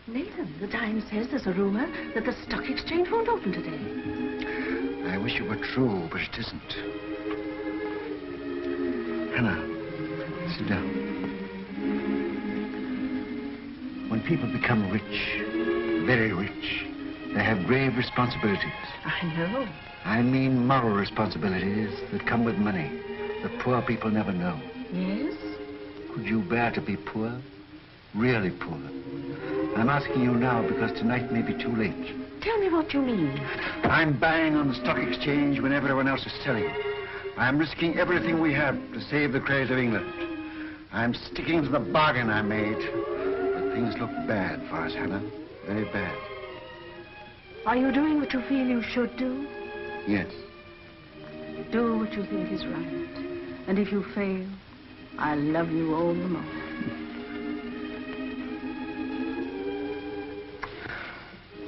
Nathan, the Times says there's a rumor that the stock exchange won't open today. I wish it were true, but it isn't. Hannah, sit down. When people become rich, very rich, they have grave responsibilities. I know. I mean moral responsibilities that come with money, that poor people never know. Yes? Could you bear to be poor? Really poor? I'm asking you now because tonight may be too late. Tell me what you mean. I'm buying on the stock exchange when everyone else is selling. I'm risking everything we have to save the credit of England. I'm sticking to the bargain I made. But things look bad for us, Hannah. Very bad. Are you doing what you feel you should do? Yes. Do what you think is right. And if you fail, I'll love you all the more.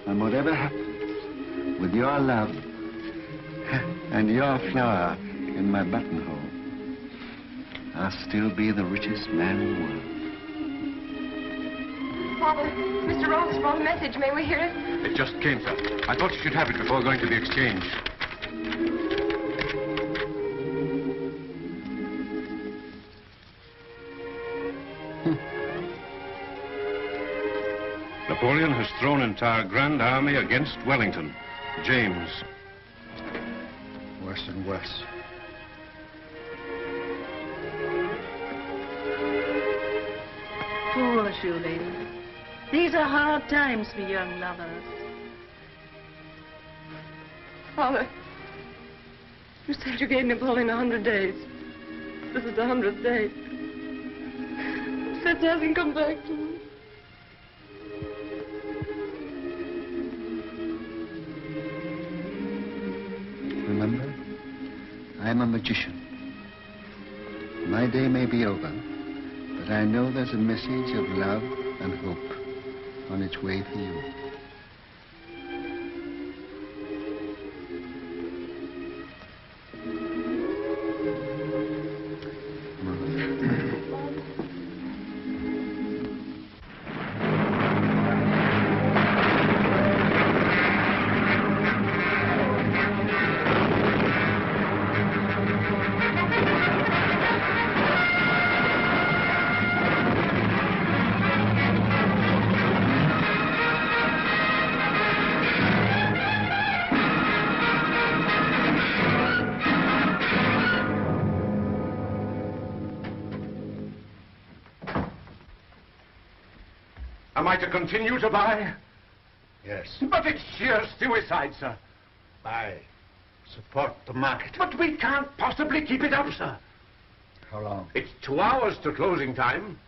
And whatever happens, with your love and your flower in my buttonhole, I'll still be the richest man in the world. Father, Mr. Ross brought a message. May we hear it? It just came, sir. I thought you should have it before going to the exchange. Napoleon has thrown entire grand army against Wellington. James. Worse and worse. Poor shoe lady. These are hard times for young lovers. Father, you said you gave Napoleon 100 days. This is the 100th day. Fitz hasn't come back to me. Remember, I am a magician. My day may be over, but I know there's a message of love and hope on its way for you. Am I to continue to buy? Yes. But it's sheer suicide, sir. Buy. Support the market. But we can't possibly keep it up, sir. How long? It's 2 hours to closing time.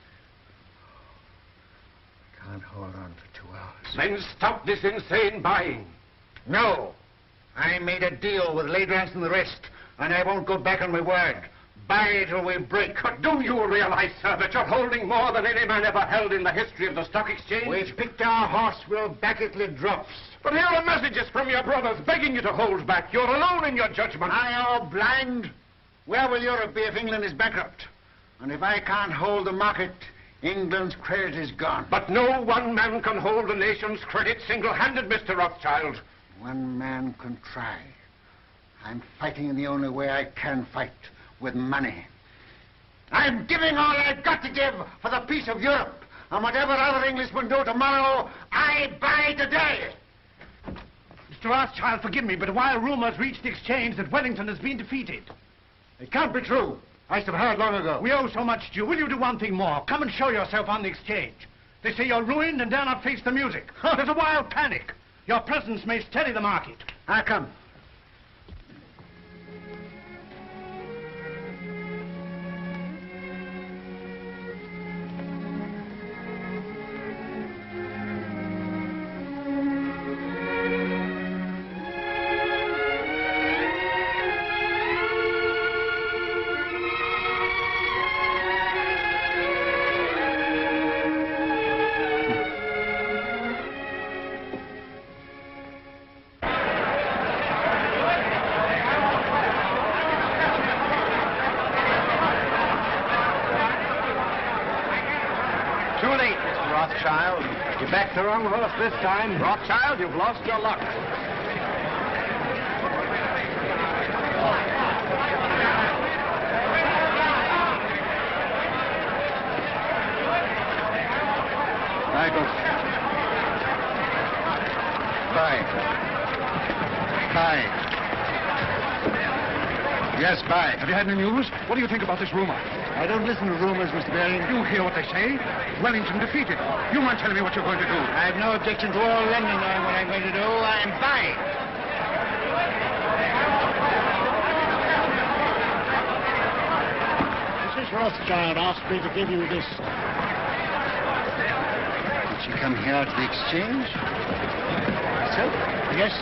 Can't hold on for 2 hours. Then stop this insane buying. No. I made a deal with Ladrans and the rest, and I won't go back on my word. Buy till we break. But do you realize, sir, that you're holding more than any man ever held in the history of the stock exchange? We've picked our horse. We'll back it till it drops. But here are messages from your brothers begging you to hold back. You're alone in your judgment. Are you blind? Where will Europe be if England is bankrupt? And if I can't hold the market, England's credit is gone. But no one man can hold the nation's credit single-handed, Mr. Rothschild. One man can try. I'm fighting in the only way I can fight. With money. I'm giving all I've got to give for the peace of Europe. And whatever other Englishmen do tomorrow, I buy today. Mr. Rothschild, forgive me, but while rumors reach the exchange that Wellington has been defeated. It can't be true. I should have heard long ago. We owe so much to you. Will you do one thing more? Come and show yourself on the exchange. They say you're ruined and dare not face the music. There's a wild panic. Your presence may steady the market. I'll come. Too late, Mr. Rothschild. You backed the wrong horse this time. Rothschild, you've lost your luck. Michael. Buy. Buy. Yes, buy. Have you had any news? What do you think about this rumor? I don't listen to rumors, Mr. Baring. You hear what they say? Wellington defeated. You mind telling me what you're going to do? I have no objection to all London knowing what I'm going to do. I'm buying. Mrs. Rothschild asked me to give you this. Did she come here to the exchange? Herself? Yes.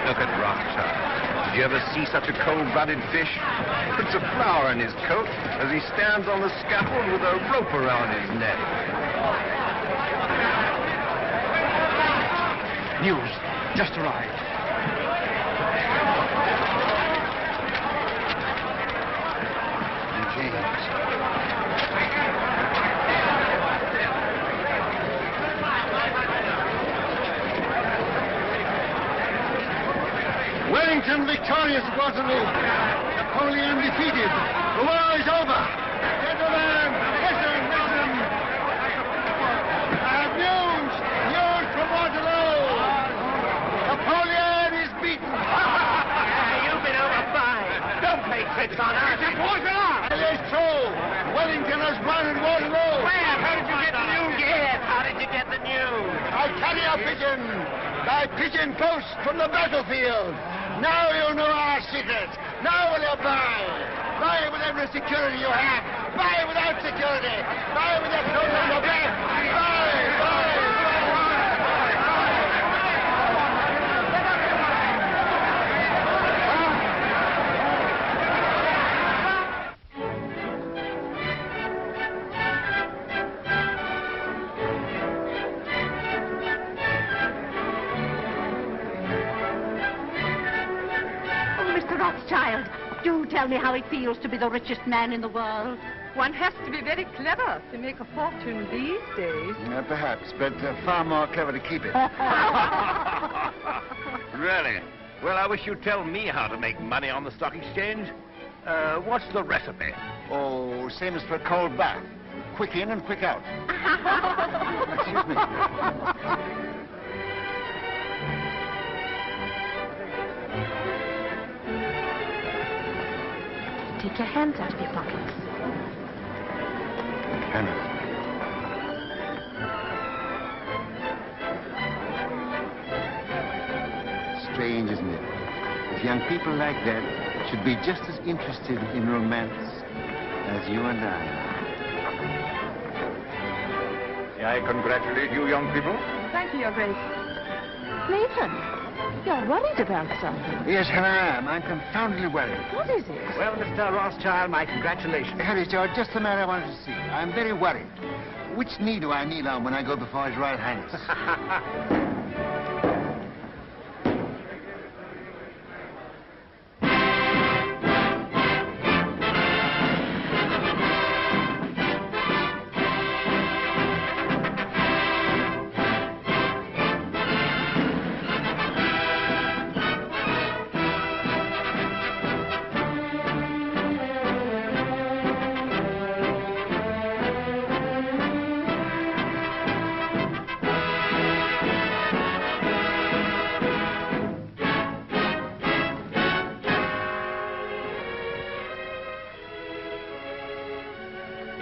Look at Rothschild. Did you ever see such a cold-blooded fish? Puts a flower in his coat as he stands on the scaffold with a rope around his neck. News. Just arrived. And James. Wellington victorious at Waterloo. Napoleon defeated. The war is over. Gentlemen, listen. I have news from Waterloo. Napoleon is beaten. You've been overbuying. Don't play tricks on us. It is true. Wellington has won at Waterloo. Where? How did you get the news? Yes, how did you get the news? I carry a pigeon. By pigeon post from the battlefield. Now you know our secret. Now will you buy? Buy with every security you have. Buy without security. Buy with your clothes on your back. Buy. Rothschild, do tell me how it feels to be the richest man in the world. One has to be very clever to make a fortune these days. Perhaps, but far more clever to keep it. Really? Well, I wish you'd tell me how to make money on the stock exchange. What's the recipe? Oh, same as for a cold bath. Quick in and quick out. Excuse me. Take your hands out of your pockets. Hannah. Strange, isn't it? If young people like that should be just as interested in romance as you and I are. May I congratulate you, young people? Thank you, Your Grace. Nathan, you're worried about something. Yes, Hannah, I am. I'm confoundedly worried. What is it? Well, Mr. Rothschild, my congratulations. Harry, George, just the man I wanted to see. I'm very worried. Which knee do I kneel on when I go before His Royal Highness?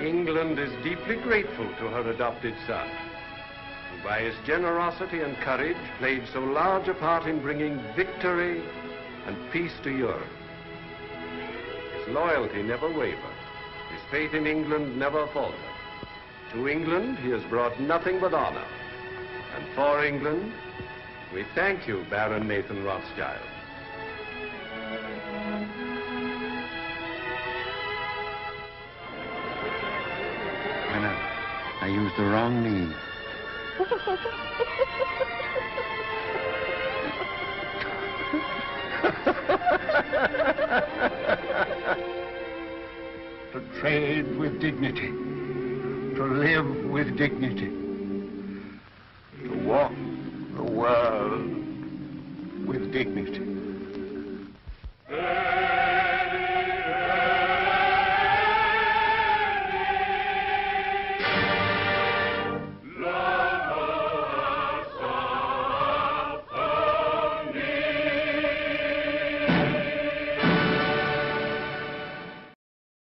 England is deeply grateful to her adopted son, who by his generosity and courage played so large a part in bringing victory and peace to Europe. His loyalty never wavered. His faith in England never faltered. To England he has brought nothing but honor. And for England, we thank you, Baron Nathan Rothschild. I used the wrong knee. To trade with dignity, to live with dignity, to walk the world with dignity.